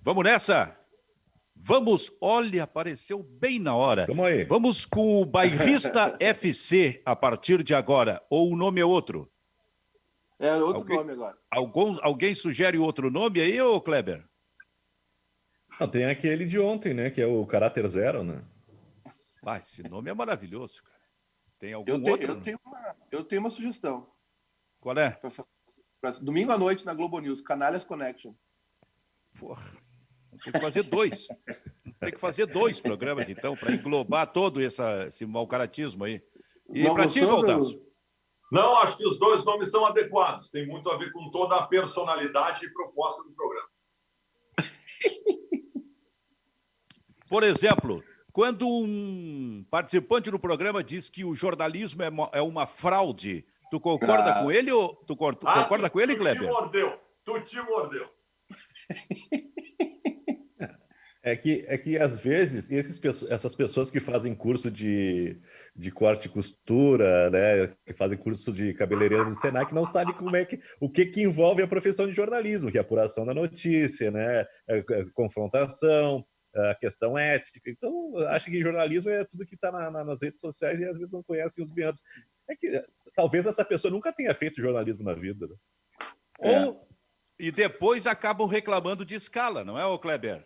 Vamos nessa? Vamos, olha, apareceu bem na hora. Tamo aí. Vamos com o Bairrista FC a partir de agora, ou o nome é outro? É outro nome agora. Alguém sugere outro nome aí, ô Kleber? Não, tem aquele de ontem, né? Que é o Caráter Zero, né? Ah, esse nome é maravilhoso, cara. Tem algum Eu outro? Eu tenho uma sugestão. Qual é? Domingo à noite na Globo News, Canalhas Connection. Porra, tem que fazer dois. Tem que fazer dois programas, então, para englobar todo esse mau-caratismo aí. E para ti, Baldasso? Não, acho que os dois nomes são adequados. Tem muito a ver com toda a personalidade e proposta do programa. Por exemplo, quando um participante do programa diz que o jornalismo é uma fraude, tu concorda com ele ou tu concorda com ele, Kleber? Tu te mordeu. É que às vezes, essas pessoas que fazem curso de corte e costura, né, que fazem curso de cabeleireiro no Senac, não sabem o que envolve a profissão de jornalismo, que é a apuração da notícia, né, confrontação, a questão ética. Então, acho que jornalismo é tudo que está nas redes sociais e às vezes não conhecem os meandros. É que talvez essa pessoa nunca tenha feito jornalismo na vida, né? E depois acabam reclamando de escala, não é, ô Kleber?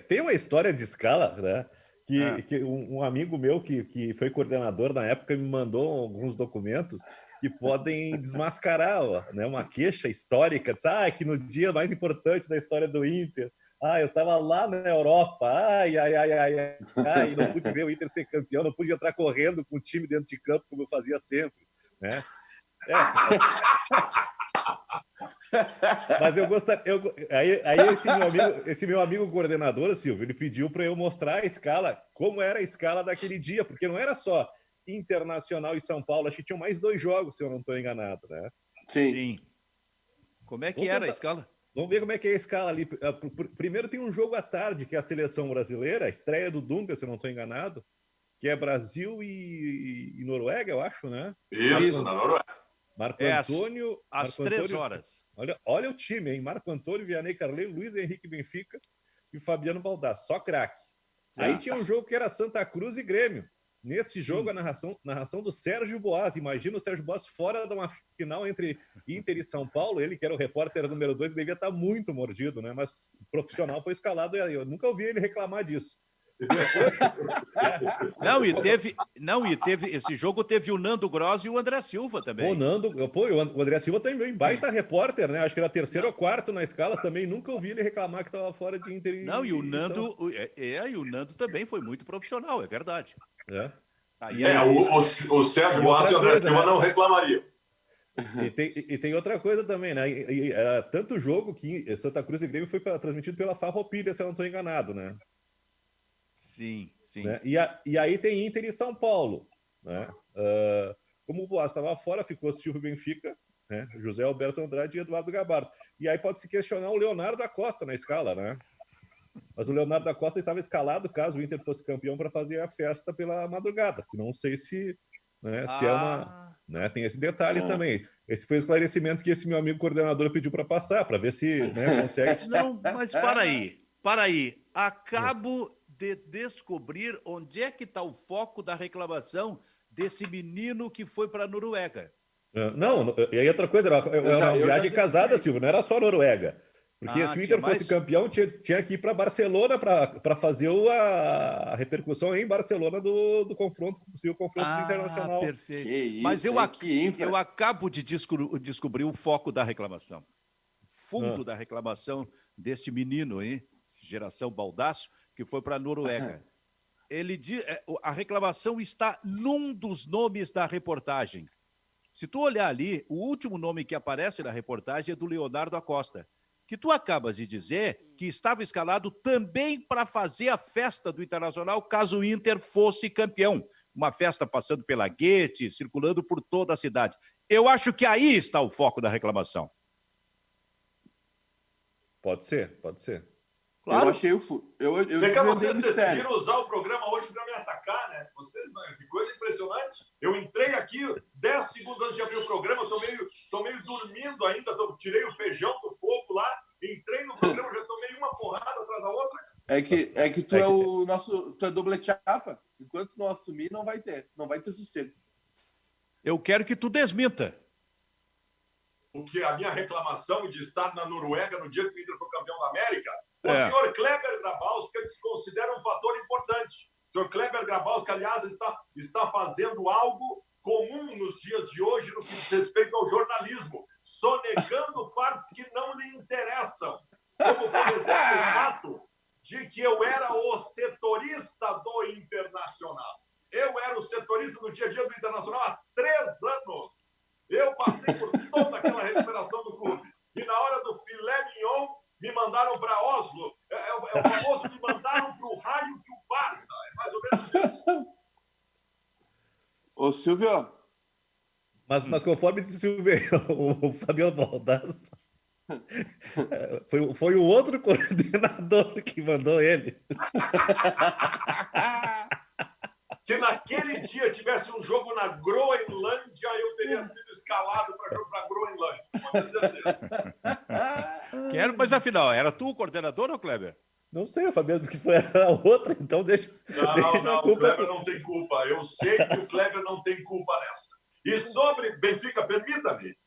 Tem uma história de escala, né? Que um amigo meu que foi coordenador na época me mandou alguns documentos que podem desmascarar, né, uma queixa histórica. Diz, que no dia mais importante da história do Inter, eu estava lá na Europa, não pude ver o Inter ser campeão, não pude entrar correndo com o time dentro de campo como eu fazia sempre, né? Mas eu gostaria. Aí esse meu amigo coordenador, Silvio, ele pediu para eu mostrar a escala, como era a escala daquele dia, porque não era só Internacional e São Paulo, acho que tinham mais 2 jogos, se eu não estou enganado, né? Sim. Como é que era a escala? Vamos ver como é que é a escala ali. Primeiro tem um jogo à tarde, que é a seleção brasileira, a estreia do Dunga, se eu não estou enganado, que é Brasil e Noruega, eu acho, né? Isso, na Noruega. Marco Antônio... Às 3 horas. Olha o time, hein? Marco Antônio, Vianney Carleiro, Luiz Henrique Benfica e Fabiano Baldasso. Só craque. Aí tinha um jogo que era Santa Cruz e Grêmio. Nesse jogo, a narração do Sérgio Boas. Imagina o Sérgio Boas fora de uma final entre Inter e São Paulo. Ele, que era o repórter número 2, devia estar muito mordido, né? Mas o profissional foi escalado e eu nunca ouvi ele reclamar disso. Esse jogo teve o Nando Gross e o André Silva também. O André Silva também, baita repórter, né? Acho que era 3º ou 4º na escala também. Nunca ouvi ele reclamar que estava fora de Inter. E o Nando, e o Nando também foi muito profissional, é verdade. O Sérgio Boas e o André Silva não reclamariam. E tem outra coisa também, né? Era tanto jogo que Santa Cruz e Grêmio foi transmitido pela Farroupilha, se eu não estou enganado, né? Sim. Né? E aí tem Inter e São Paulo, né? Como o Boas estava fora, ficou Silvio Benfica, né? José Alberto Andrade e Eduardo Gabardo. E aí pode se questionar o Leonardo da Costa na escala, né? Mas o Leonardo da Costa estava escalado caso o Inter fosse campeão para fazer a festa pela madrugada. Que não sei se, né, se é uma... Né, tem esse detalhe também. Esse foi o esclarecimento que esse meu amigo coordenador pediu para passar, para ver se, né, consegue... Não, mas para aí. Acabo de descobrir onde é que está o foco da reclamação desse menino que foi para a Noruega. Não, e aí outra coisa, era uma viagem casada, Silvio, não era só Noruega. Porque se o Inter fosse campeão, tinha que ir para Barcelona para fazer a repercussão em Barcelona do confronto, possível confronto internacional. Perfeito. Mas eu acabo de descobrir o foco da reclamação. Fundo da reclamação deste menino aí, geração Baldasso, que foi para a Noruega. A reclamação está num dos nomes da reportagem. Se tu olhar ali, o último nome que aparece na reportagem é do Leonardo Acosta, que tu acabas de dizer que estava escalado também para fazer a festa do Internacional caso o Inter fosse campeão. Uma festa passando pela Guete, circulando por toda a cidade. Eu acho que aí está o foco da reclamação. Pode ser. Claro. Eu achei Vocês decidiram usar o programa hoje para me atacar, né? Que coisa impressionante. Eu entrei aqui 10 segundos antes de abrir o programa, eu tô meio dormindo ainda, tirei o feijão do fogo lá Entrei no programa, já tomei uma porrada atrás da outra. É que tu é o nosso... Tu é doble chapa. Enquanto não assumir, não vai ter sossego. Eu quero que tu desminta. Porque a minha reclamação de estar na Noruega no dia que o Inter foi campeão da América, o senhor Kleber Grabowska desconsidera um fator importante. O senhor Kleber Grabowska, aliás, está fazendo algo comum nos dias de hoje no que diz respeito ao jornalismo, sonegando partes que não lhe interessam. Como, por exemplo, o fato de que eu era o setorista do Internacional. Eu era o setorista do dia a dia do Internacional há 3 anos. Eu passei por toda aquela recuperação do clube. E na hora do filé mignon, me mandaram para Oslo. É o famoso me mandaram para o raio que o parta. É mais ou menos isso. Ô, Silvio. Mas conforme disse o Fabiano Baldasso, foi o outro coordenador que mandou ele. Se naquele dia tivesse um jogo na Groenlândia, eu teria sido escalado para jogo para Groenlândia, com certeza. Mas afinal, era tu o coordenador ou Kleber? Não sei, o Fabiano disse que foi a outra, então deixa. Não, o Kleber não tem culpa. Eu sei que o Kleber não tem culpa nessa. E sobre Benfica, permita-me,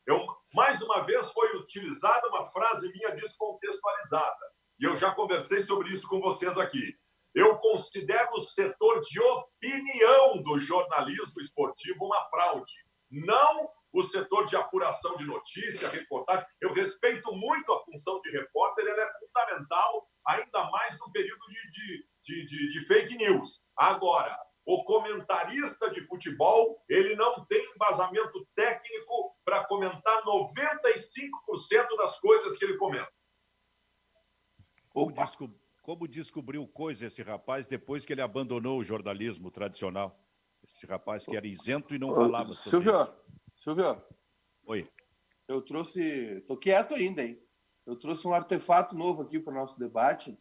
mais uma vez foi utilizada uma frase minha descontextualizada. E eu já conversei sobre isso com vocês aqui. Eu considero o setor de opinião do jornalismo esportivo uma fraude. Não o setor de apuração de notícia, reportagem. Eu respeito muito a função de repórter, ela é fundamental, ainda mais no período de fake news. Agora, o comentarista de futebol, ele não tem embasamento técnico para comentar 95% das coisas que ele comenta. Como descobriu coisa esse rapaz depois que ele abandonou o jornalismo tradicional? Esse rapaz que era isento e não falava sobre isso. Silvio. Oi. Eu trouxe... Tô quieto ainda, hein? Eu trouxe um artefato novo aqui para o nosso debate,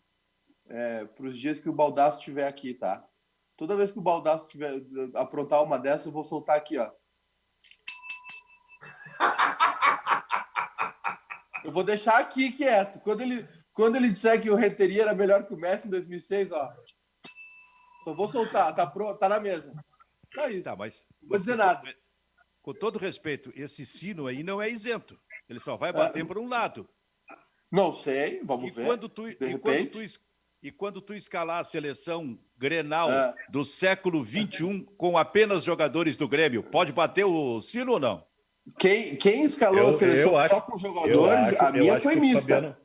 para os dias que o Baldasso estiver aqui, tá? Toda vez que o Baldasso tiver aprontar uma dessas, eu vou soltar aqui, ó. Eu vou deixar aqui quieto. Quando ele disser que o Renteria era melhor que o Messi em 2006, ó. Só vou soltar, tá na mesa. Só isso. Tá, mas não vou dizer nada. Com todo respeito, esse sino aí não é isento. Ele só vai bater por um lado. Não sei, vamos ver. Quando tu escalar a seleção Grenal do século XXI com apenas jogadores do Grêmio, pode bater o sino ou não? Quem escalou a seleção só com jogadores, a minha foi mista.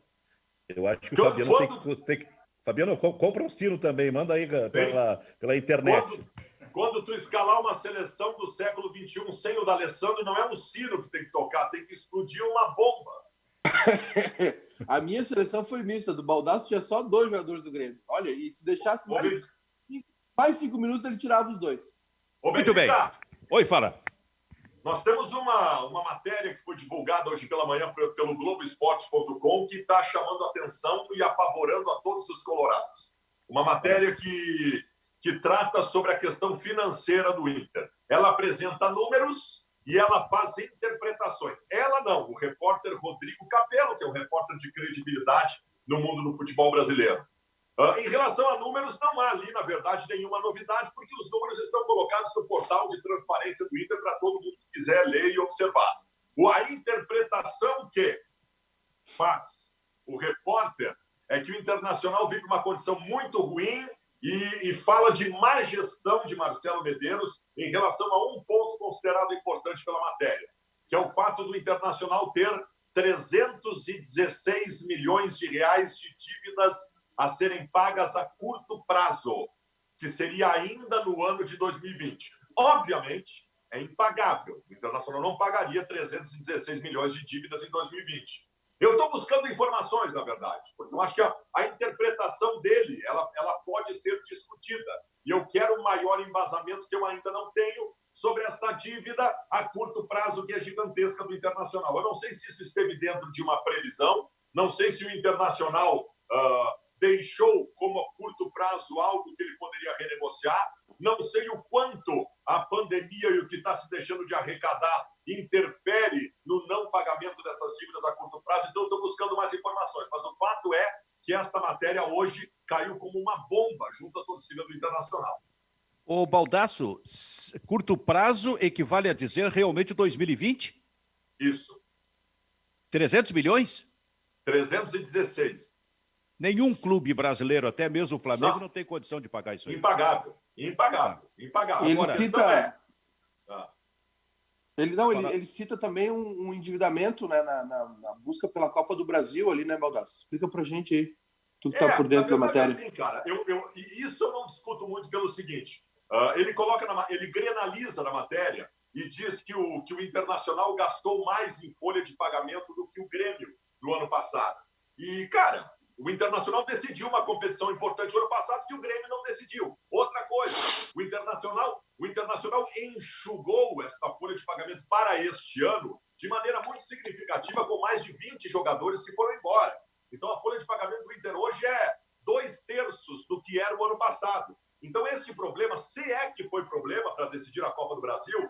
Eu acho que o Fabiano tem que... Fabiano, compra um sino também, manda aí pela internet. Quando tu escalar uma seleção do século XXI sem o D'Alessandro, não é um sino que tem que tocar, tem que explodir uma bomba. A minha seleção foi mista. Do Baldasso tinha só 2 jogadores do Grêmio. Olha, e se deixasse mais 5 minutos, ele tirava os 2. Muito bem. Oi, fala. Nós temos uma matéria que foi divulgada hoje pela manhã pelo Globoesporte.com que está chamando a atenção e apavorando a todos os colorados. Uma matéria que trata sobre a questão financeira do Inter. Ela apresenta números e ela faz interpretações. Ela não, o repórter Rodrigo Capello, que é um repórter de credibilidade no mundo do futebol brasileiro. Em relação a números, não há ali, na verdade, nenhuma novidade, porque os números estão colocados no portal de transparência do Inter para todo mundo que quiser ler e observar. A interpretação que faz o repórter é que o Internacional vive uma condição muito ruim e fala de má gestão de Marcelo Medeiros em relação a um ponto considerado importante pela matéria, que é o fato do Internacional ter 316 milhões de reais de dívidas a serem pagas a curto prazo, que seria ainda no ano de 2020. Obviamente, é impagável. O Internacional não pagaria 316 milhões de dívidas em 2020. Eu estou buscando informações, na verdade, porque eu acho que a interpretação dele ela pode ser discutida. E eu quero um maior embasamento que eu ainda não tenho sobre esta dívida a curto prazo que é gigantesca do Internacional. Eu não sei se isso esteve dentro de uma previsão, não sei se o Internacional deixou como a curto prazo algo que ele poderia renegociar, não sei o quanto a pandemia e o que está se deixando de arrecadar interfere no não pagamento dessas dívidas a curto prazo, então eu estou buscando mais informações. Mas o que esta matéria hoje caiu como uma bomba junto à torcida do Internacional. Ô, Baldasso, curto prazo equivale a dizer realmente 2020? Isso. 300 milhões? 316. Nenhum clube brasileiro, até mesmo o Flamengo, não tem condição de pagar isso aí. Impagável. Impagável. Impagável. Ele Agora, cita... Ah. Ele cita também um endividamento, né, na busca pela Copa do Brasil ali, né, Baldasso? Explica pra gente aí. Tu que tá por dentro da matéria. Assim, cara, isso eu não discuto muito pelo seguinte. Ele grenaliza na matéria e diz que o Internacional gastou mais em folha de pagamento do que o Grêmio no ano passado. E, cara, o Internacional decidiu uma competição importante no ano passado que o Grêmio não decidiu. Outra coisa, o Internacional enxugou esta folha de pagamento para este ano de maneira muito significativa, com mais de 20 jogadores que foram embora. Então, a folha de pagamento do Inter hoje é 2/3 do que era o ano passado. Então, esse problema, se é que foi problema para decidir a Copa do Brasil,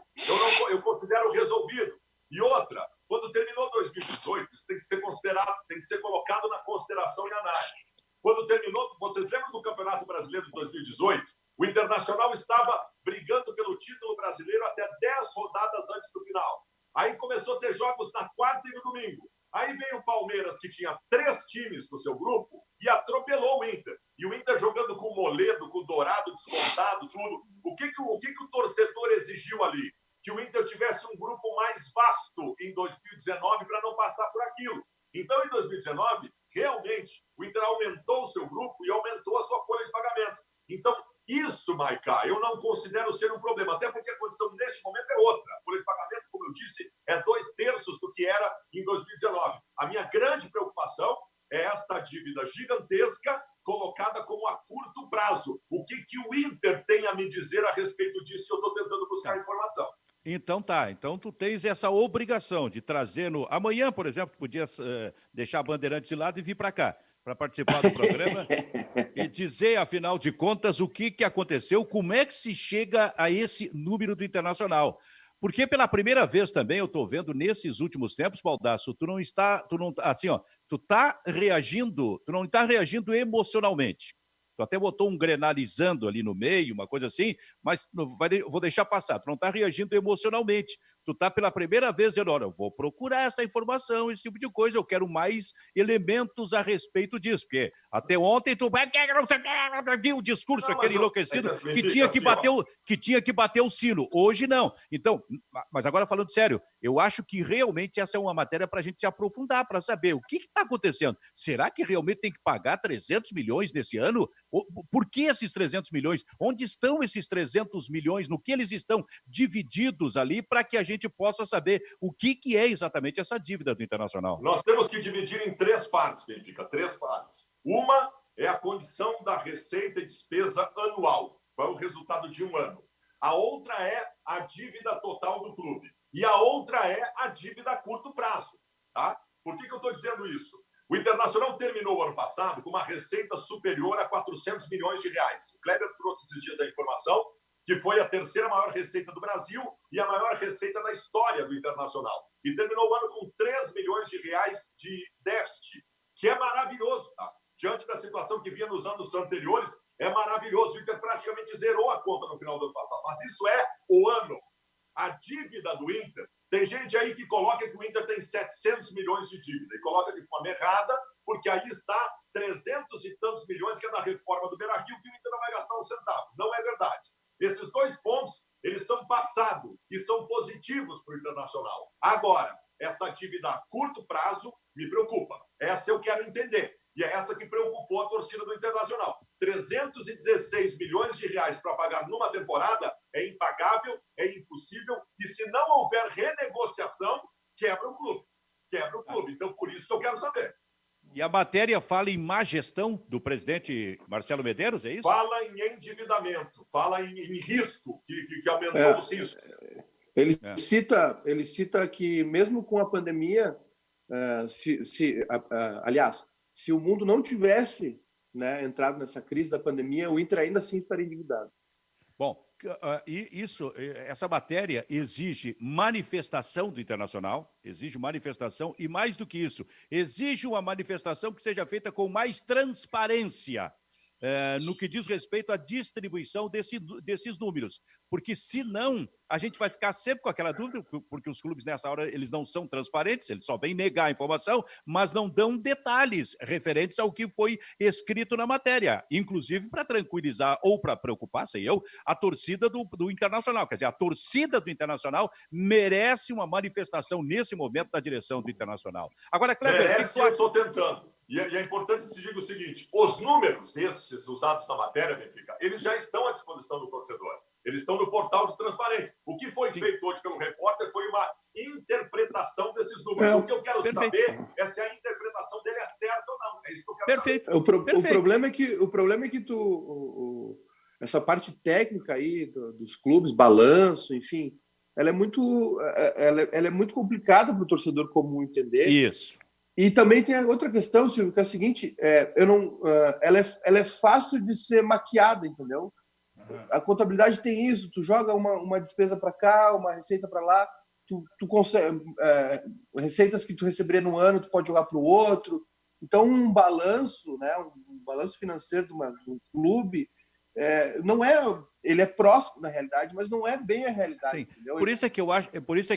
eu considero resolvido. E outra, quando terminou 2018, isso tem que ser considerado, tem que ser colocado na consideração e análise. Quando terminou, vocês lembram do Campeonato Brasileiro de 2018? O Internacional estava brigando pelo título brasileiro até 10 rodadas antes do final. Aí começou a ter jogos na quarta e no domingo. Aí veio o Palmeiras, que tinha 3 times no seu grupo, e atropelou o Inter. E o Inter jogando com o Moledo, com o Dourado descontado, tudo. O que o torcedor exigiu ali? Que o Inter tivesse um grupo mais vasto em 2019 para não passar por aquilo. Então, em 2019, realmente, o Inter aumentou o seu grupo e aumentou a sua folha de pagamento. Então, isso, Maiká, eu não considero ser um problema, até porque a condição neste momento é outra. A folha de pagamento, como eu disse, é 2/3 do que era em 2019. A minha grande preocupação é esta dívida gigantesca colocada como a curto prazo. O que o Inter tem a me dizer a respeito disso? Eu estou tentando buscar informação. Então tá, então tu tens essa obrigação de trazer amanhã, por exemplo, tu podias deixar a Bandeirantes de lado e vir para cá, para participar do programa e dizer, afinal de contas, o que aconteceu, como é que se chega a esse número do Internacional. Porque pela primeira vez também eu estou vendo nesses últimos tempos, Baldasso, tu não está reagindo emocionalmente. Tu até botou um grenalizando ali no meio, uma coisa assim, mas vou deixar passar. Tu não está reagindo emocionalmente. Tu está pela primeira vez dizendo, olha, eu vou procurar essa informação, esse tipo de coisa, eu quero mais elementos a respeito disso, porque até ontem tu viu o discurso aquele enlouquecido que tinha que bater o sino. Hoje não. Então, mas agora falando sério, eu acho que realmente essa é uma matéria para a gente se aprofundar, para saber o que está acontecendo. Será que realmente tem que pagar 300 milhões nesse ano? Por que esses 300 milhões? Onde estão esses 300 milhões? No que eles estão divididos ali para que a gente possa saber o que é exatamente essa dívida do Internacional? Nós temos que dividir em 3 partes, Benfica, 3 partes. Uma é a condição da receita e despesa anual. Qual é o resultado de um ano? A outra é a dívida total do clube. E a outra é a dívida a curto prazo. Tá? Por que eu estou dizendo isso? O Internacional terminou o ano passado com uma receita superior a 400 milhões de reais. O Kleber trouxe esses dias a informação que foi a 3ª maior receita do Brasil e a maior receita da história do Internacional. E terminou o ano com 3 milhões de reais de déficit, que é maravilhoso, tá? Diante da situação que vinha nos anos anteriores, é maravilhoso. O Inter praticamente zerou a conta no final do ano passado. Mas isso é o ano. A dívida do Inter, tem gente aí que coloca que o Inter tem 700 milhões de dívida, e coloca de forma errada, porque aí está 300 e tantos milhões, que é da reforma do Beira-Rio, que o Inter não vai gastar um centavo. Não é verdade. Esses 2 pontos, eles são passado e são positivos para o Internacional. Agora, essa dívida a curto prazo me preocupa. Essa eu quero entender. E é essa que preocupou a torcida do Internacional. 316 milhões de reais para pagar numa temporada é impagável, é impossível, e se não houver renegociação, quebra o clube. Quebra o clube. Então, por isso que eu quero saber. E a matéria fala em má gestão do presidente Marcelo Medeiros, é isso? Fala em endividamento, fala em risco, que aumentou os riscos. Ele cita que mesmo com a pandemia, aliás, se o mundo não tivesse, né, entrado nessa crise da pandemia, o Inter ainda assim estaria endividado. Bom, essa matéria exige manifestação do Internacional, exige manifestação e, mais do que isso, exige uma manifestação que seja feita com mais transparência no que diz respeito à distribuição desses números. Porque, senão, a gente vai ficar sempre com aquela dúvida, porque os clubes, nessa hora, eles não são transparentes, eles só vêm negar a informação, mas não dão detalhes referentes ao que foi escrito na matéria, inclusive para tranquilizar ou para preocupar, sei eu, a torcida do Internacional. Quer dizer, a torcida do Internacional merece uma manifestação nesse momento da direção do Internacional. Agora, Kleber... Merece, eu estou tentando. E é importante que se diga o seguinte, os números, esses usados na matéria, Benfica, eles já estão à disposição do torcedor. Eles estão no portal de transparência. O que foi feito hoje pelo repórter foi uma interpretação desses números. O que eu quero saber é se a interpretação dele é certa ou não. É isso que eu quero saber. O problema é que essa parte técnica aí dos clubes, balanço, enfim, ela é muito complicada para o torcedor comum entender. Isso. E também tem a outra questão, Silvio, que é a seguinte, ela é fácil de ser maquiada, entendeu? A contabilidade tem isso, tu joga uma despesa para cá, uma receita para lá, tu consegue, receitas que tu receberia no ano, tu pode jogar para o outro. Então, um balanço, né, um balanço financeiro de um clube, ele é próximo da realidade, mas não é bem a realidade. Entendeu? Por isso é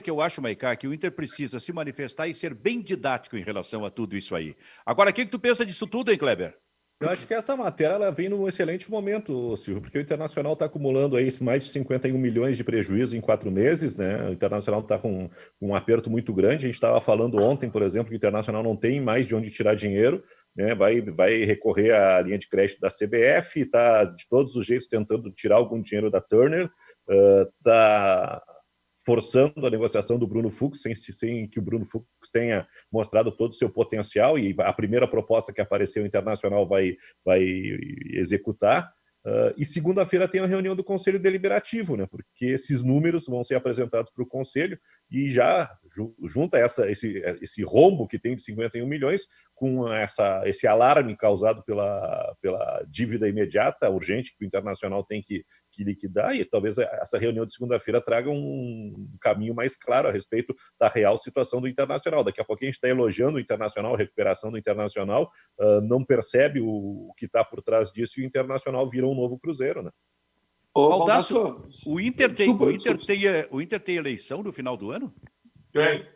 que eu acho, Maicá, que o Inter precisa se manifestar e ser bem didático em relação a tudo isso aí. Agora, o que tu pensa disso tudo, hein, Kleber? Eu acho que essa matéria ela vem num excelente momento, Silvio, porque o Internacional está acumulando aí mais de 51 milhões de prejuízo em 4 meses, né? O Internacional está com um aperto muito grande. A gente estava falando ontem, por exemplo, que o Internacional não tem mais de onde tirar dinheiro, né? Vai recorrer à linha de crédito da CBF, está de todos os jeitos tentando tirar algum dinheiro da Turner, está forçando a negociação do Bruno Fux, sem que o Bruno Fux tenha mostrado todo o seu potencial, e a primeira proposta que apareceu internacional vai executar. E segunda-feira tem a reunião do Conselho Deliberativo, né? Porque esses números vão ser apresentados para o Conselho e já junta esse rombo que tem de 51 milhões com esse alarme causado pela dívida imediata, urgente, que o Internacional tem que liquidar, e talvez essa reunião de segunda-feira traga um caminho mais claro a respeito da real situação do Internacional. Daqui a pouquinho a gente está elogiando o Internacional, a recuperação do Internacional, não percebe o que está por trás disso, e o Internacional vira um novo Cruzeiro, né? Baldasso, o Inter tem eleição no final do ano? Tem.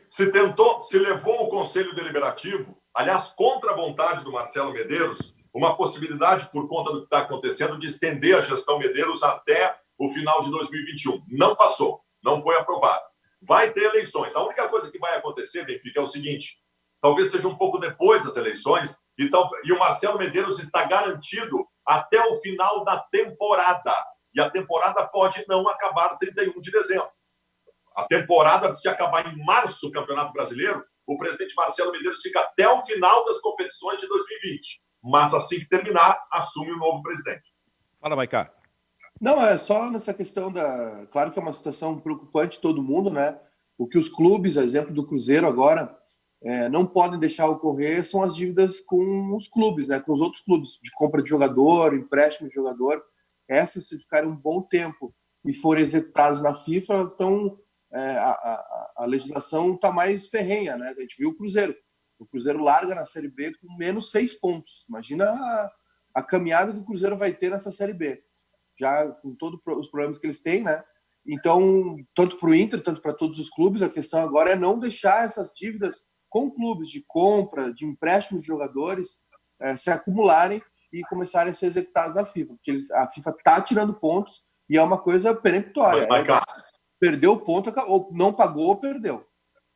Se levou o Conselho Deliberativo, aliás, contra a vontade do Marcelo Medeiros, uma possibilidade, por conta do que está acontecendo, de estender a gestão Medeiros até o final de 2021. Não passou, não foi aprovado. Vai ter eleições. A única coisa que vai acontecer, Benfica, é o seguinte: talvez seja um pouco depois das eleições, e o Marcelo Medeiros está garantido até o final da temporada. E a temporada pode não acabar 31 de dezembro. A temporada, se acabar em março, o Campeonato Brasileiro, o presidente Marcelo Medeiros fica até o final das competições de 2020. Mas assim que terminar, assume o novo presidente. Fala, Maicá. Não, é só nessa questão Claro que é uma situação preocupante de todo mundo, né? O que os clubes, a exemplo do Cruzeiro agora, não podem deixar ocorrer são as dívidas com os clubes, né? Com os outros clubes, de compra de jogador, empréstimo de jogador. Essas, se ficarem um bom tempo e forem executadas na FIFA, elas estão... a legislação está mais ferrenha, né? A gente viu o Cruzeiro. O Cruzeiro larga na Série B com menos 6 pontos. Imagina a caminhada que o Cruzeiro vai ter nessa Série B. Já com todos os problemas que eles têm, né? Então, tanto para o Inter, tanto para todos os clubes, a questão agora é não deixar essas dívidas com clubes de compra, de empréstimo de jogadores, se acumularem e começarem a ser executadas na FIFA. Porque a FIFA está tirando pontos e é uma coisa peremptória. Perdeu o ponto, ou não pagou ou perdeu.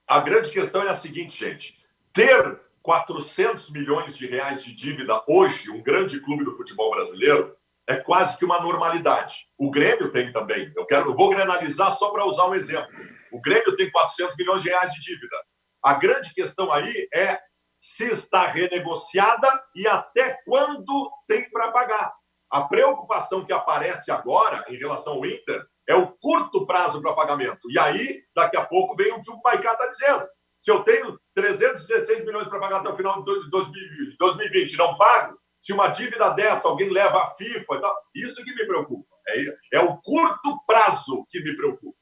A grande questão é a seguinte, gente. Ter 400 milhões de reais de dívida hoje, um grande clube do futebol brasileiro, é quase que uma normalidade. O Grêmio tem também. Eu vou granalizar só para usar um exemplo. O Grêmio tem 400 milhões de reais de dívida. A grande questão aí é se está renegociada e até quando tem para pagar. A preocupação que aparece agora em relação ao Inter é o curto prazo para pagamento. E aí, daqui a pouco, vem o que o Maicá está dizendo. Se eu tenho 316 milhões para pagar até o final de 2020 e não pago, Se uma dívida dessa alguém leva à FIFA e tal, isso que me preocupa. É o curto prazo que me preocupa.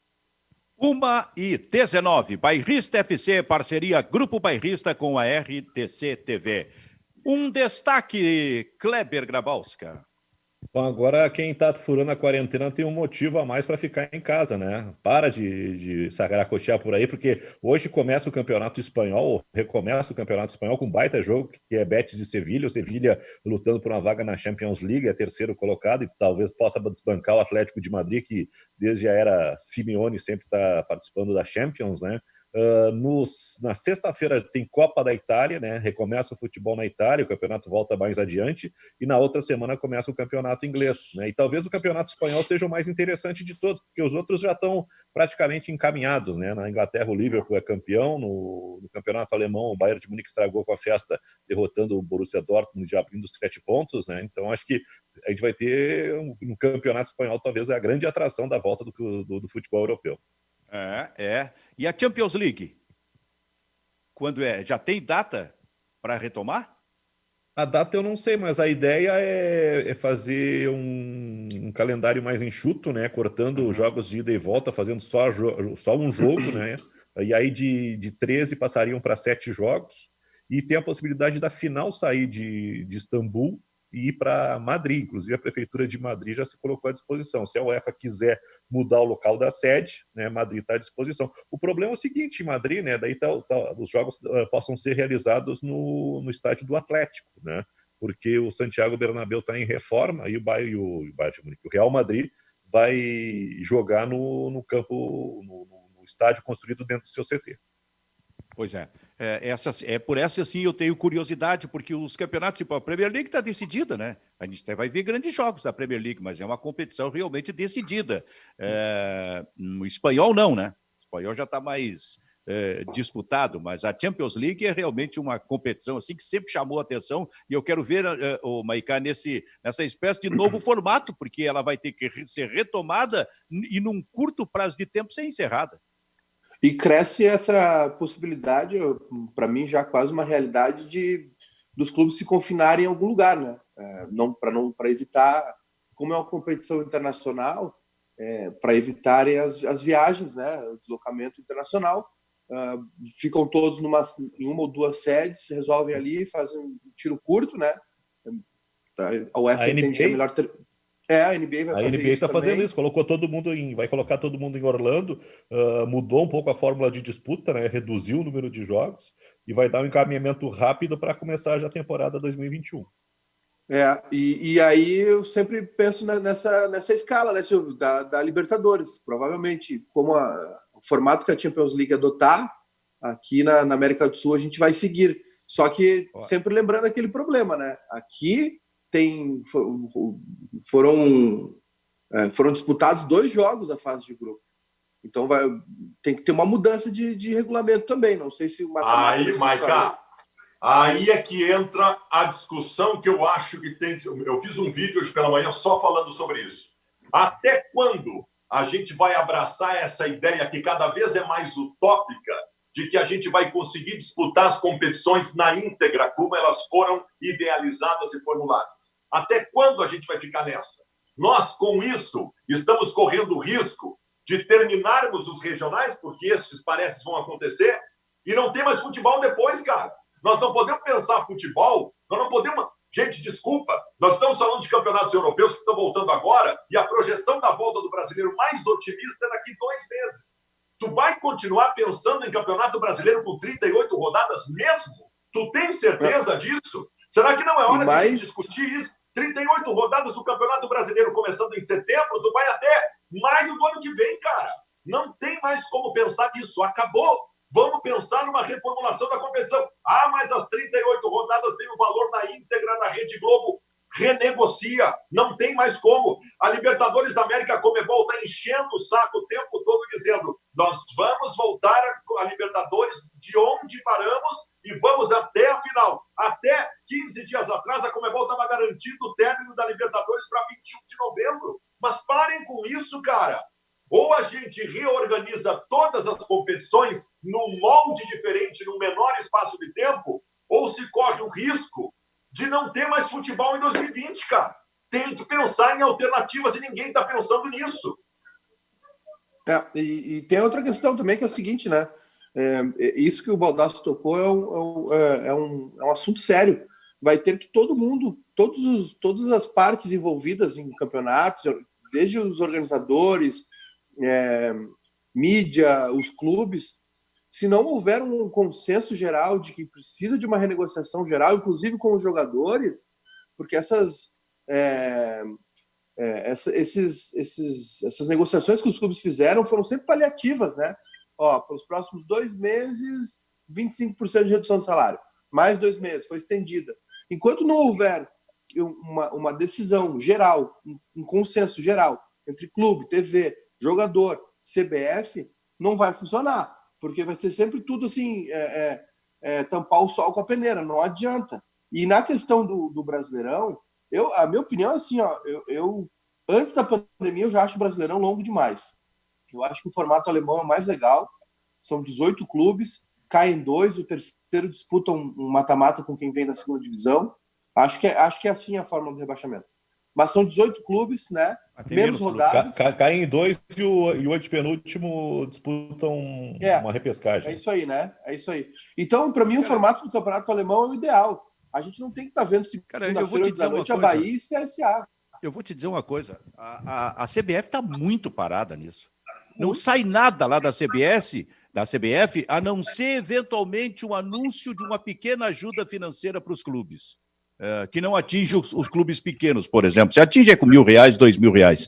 1h19, Bairrista FC, parceria Grupo Bairrista com a RTC TV. Um destaque, Kleber Grabowska. Bom, agora quem está furando a quarentena tem um motivo a mais para ficar em casa, né? Para de saracotear por aí, porque hoje começa o Campeonato Espanhol, recomeça o Campeonato Espanhol com um baita jogo, que é Betis e Sevilha. O Sevilha lutando por uma vaga na Champions League, é terceiro colocado, e talvez possa desbancar o Atlético de Madrid, que desde a era Simeone sempre está participando da Champions, né? Na sexta-feira tem Copa da Itália, né? Recomeça o futebol na Itália, o campeonato volta mais adiante, e na outra semana começa o campeonato inglês, né? E talvez o campeonato espanhol seja o mais interessante de todos, porque os outros já estão praticamente encaminhados, né? Na Inglaterra o Liverpool é campeão, no campeonato alemão o Bayern de Munique estragou com a festa, derrotando o Borussia Dortmund e abrindo 7 pontos, né? Então acho que a gente vai ter no campeonato espanhol talvez a grande atração da volta do futebol europeu. E a Champions League? Quando é? Já tem data para retomar? A data eu não sei, mas a ideia é fazer um calendário mais enxuto, né? Cortando os jogos de ida e volta, fazendo só um jogo, né? E aí de 13 passariam para 7 jogos. E tem a possibilidade da final sair de Istambul e ir para Madrid. Inclusive, a Prefeitura de Madrid já se colocou à disposição. Se a UEFA quiser mudar o local da sede, né, Madrid está à disposição. O problema é o seguinte, em Madrid, né, daí os jogos possam ser realizados no estádio do Atlético, né, porque o Santiago Bernabéu está em reforma e o Real Madrid vai jogar no campo, no estádio construído dentro do seu CT. Pois é. Por essa, sim, eu tenho curiosidade, porque os campeonatos, tipo, a Premier League está decidida, né? A gente até vai ver grandes jogos da Premier League, mas é uma competição realmente decidida. No espanhol, não, né? O espanhol já está mais disputado, mas a Champions League é realmente uma competição assim que sempre chamou a atenção, e eu quero ver o Maicá nessa espécie de novo formato, porque ela vai ter que ser retomada e num curto prazo de tempo ser encerrada. E cresce essa possibilidade, para mim já quase uma realidade dos clubes se confinarem em algum lugar, né? Para evitar, como é uma competição internacional, para evitarem as viagens, né? O deslocamento internacional, ficam todos em uma ou duas sedes, resolvem ali, fazem um tiro curto, né? A UEFA entende que é melhor ter... A NBA vai fazer isso. A NBA está fazendo isso, vai colocar todo mundo em Orlando, mudou um pouco a fórmula de disputa, né? Reduziu o número de jogos e vai dar um encaminhamento rápido para começar já a temporada 2021. E aí eu sempre penso nessa escala, né, Silvio, da Libertadores. Provavelmente, como o formato que a Champions League adotar, aqui na América do Sul a gente vai seguir. Só que sempre lembrando aquele problema, né? Aqui foram disputados 2 jogos a fase de grupo. Então tem que ter uma mudança de regulamento também. Não sei se o Aí, Maicá, aí é que entra a discussão que eu acho que tem. Eu fiz um vídeo hoje pela manhã só falando sobre isso. Até quando a gente vai abraçar essa ideia que cada vez é mais utópica de que a gente vai conseguir disputar as competições na íntegra, como elas foram idealizadas e formuladas? Até quando a gente vai ficar nessa? Nós, com isso, estamos correndo o risco de terminarmos os regionais, porque esses parece vão acontecer, e não ter mais futebol depois, cara. Nós não podemos pensar futebol, nós não podemos... Gente, desculpa, nós estamos falando de campeonatos europeus que estão voltando agora, e a projeção da volta do brasileiro mais otimista é daqui 2 meses. Tu vai continuar pensando em campeonato brasileiro com 38 rodadas mesmo? Tu tem certeza disso? Será que não é hora de discutir isso? 38 rodadas do Campeonato Brasileiro começando em setembro, tu vai até maio do ano que vem, cara. Não tem mais como pensar nisso. Acabou. Vamos pensar numa reformulação da competição. Mas as 38 rodadas têm o valor na íntegra da Rede Globo. Renegocia. Não tem mais como. A Libertadores da América Comebol está enchendo o saco o tempo todo dizendo nós vamos voltar a Libertadores de onde paramos e vamos até a final. Até 15 dias atrás, a Comebol estava garantindo o término da Libertadores para 21 de novembro. Mas parem com isso, cara. Ou a gente reorganiza todas as competições num molde diferente, num menor espaço de tempo, ou se corre o risco de não ter mais futebol em 2020, cara. Tem que pensar em alternativas e ninguém está pensando nisso. E tem outra questão também, que é o seguinte, né? Isso que o Baldasso tocou é um assunto sério. Vai ter que todo mundo, todas as partes envolvidas em campeonatos, desde os organizadores, mídia, os clubes, se não houver um consenso geral de que precisa de uma renegociação geral, inclusive com os jogadores, porque essas negociações que os clubes fizeram foram sempre paliativas, né? Para os próximos 2 meses, 25% de redução do salário. Mais 2 meses, foi estendida. Enquanto não houver uma decisão geral, um consenso geral entre clube, TV, jogador, CBF, não vai funcionar, porque vai ser sempre tudo assim, tampar o sol com a peneira, não adianta. E na questão do Brasileirão, a minha opinião é assim, eu antes da pandemia eu já acho o Brasileirão longo demais. Eu acho que o formato alemão é mais legal, são 18 clubes, caem 2, o terceiro disputa um mata-mata com quem vem da segunda divisão. Acho que é assim a forma do rebaixamento. Mas são 18 clubes, né? Menos rodadas. Caem 2 e o antepenúltimo disputam uma repescagem. É isso aí, né? É isso aí. Então, para mim, o formato do campeonato alemão é o ideal. A gente não tem que estar vendo segunda-feira da noite Avaí e CSA. Eu vou te dizer uma coisa. A CBF está muito parada nisso. Não sai nada lá da CBF, a não ser eventualmente um anúncio de uma pequena ajuda financeira para os clubes, que não atinge os clubes pequenos, por exemplo. Se atinge com R$1.000, R$2.000.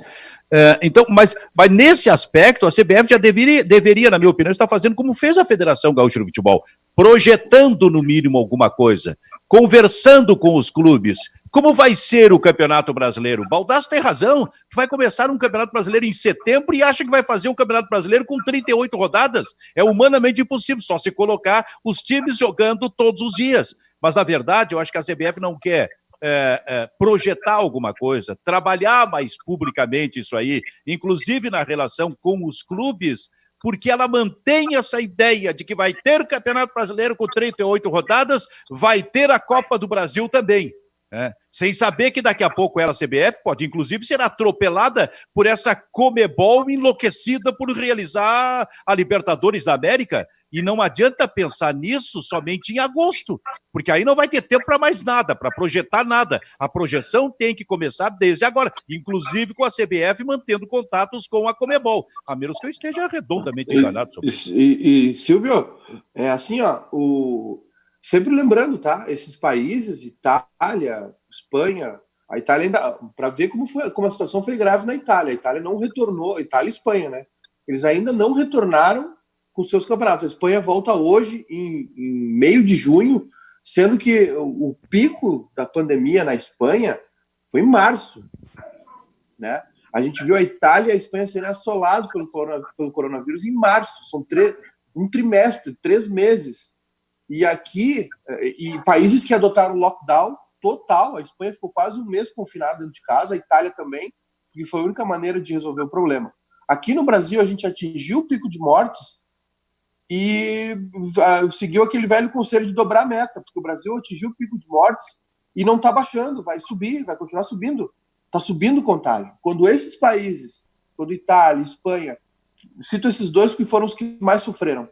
Então, mas nesse aspecto, a CBF já deveria, na minha opinião, estar fazendo como fez a Federação Gaúcha de Futebol, projetando, no mínimo, alguma coisa, conversando com os clubes. Como vai ser o Campeonato Brasileiro? O Baldasso tem razão, que vai começar um Campeonato Brasileiro em setembro e acha que vai fazer um Campeonato Brasileiro com 38 rodadas. É humanamente impossível, só se colocar os times jogando todos os dias. Mas, na verdade, eu acho que a CBF não quer projetar alguma coisa, trabalhar mais publicamente isso aí, inclusive na relação com os clubes, porque ela mantém essa ideia de que vai ter Campeonato Brasileiro com 38 rodadas, vai ter a Copa do Brasil também. Sem saber que daqui a pouco ela, a CBF, pode inclusive ser atropelada por essa Comebol enlouquecida por realizar a Libertadores da América. E não adianta pensar nisso somente em agosto, porque aí não vai ter tempo para mais nada, para projetar nada. A projeção tem que começar desde agora, inclusive com a CBF mantendo contatos com a Comebol, a menos que eu esteja redondamente enganado sobre isso. E Silvio, é assim, sempre lembrando, tá? Esses países, Itália, Espanha, a Itália ainda, para ver como a situação foi grave na Itália. A Itália não retornou, Itália e Espanha, né? Eles ainda não retornaram com seus campeonatos. A Espanha volta hoje, em meio de junho, sendo que o pico da pandemia na Espanha foi em março, né? A gente viu a Itália e a Espanha serem assolados pelo coronavírus em março. São um trimestre, 3 meses. E aqui, países que adotaram lockdown total, a Espanha ficou quase um mês confinada dentro de casa, a Itália também, e foi a única maneira de resolver o problema. Aqui no Brasil, a gente atingiu o pico de mortes e seguiu aquele velho conselho de dobrar a meta, porque o Brasil atingiu o pico de mortes e não está baixando, vai subir, vai continuar subindo. Está subindo o contágio. Quando esses países, quando Itália, Espanha, cito esses dois que foram os que mais sofreram,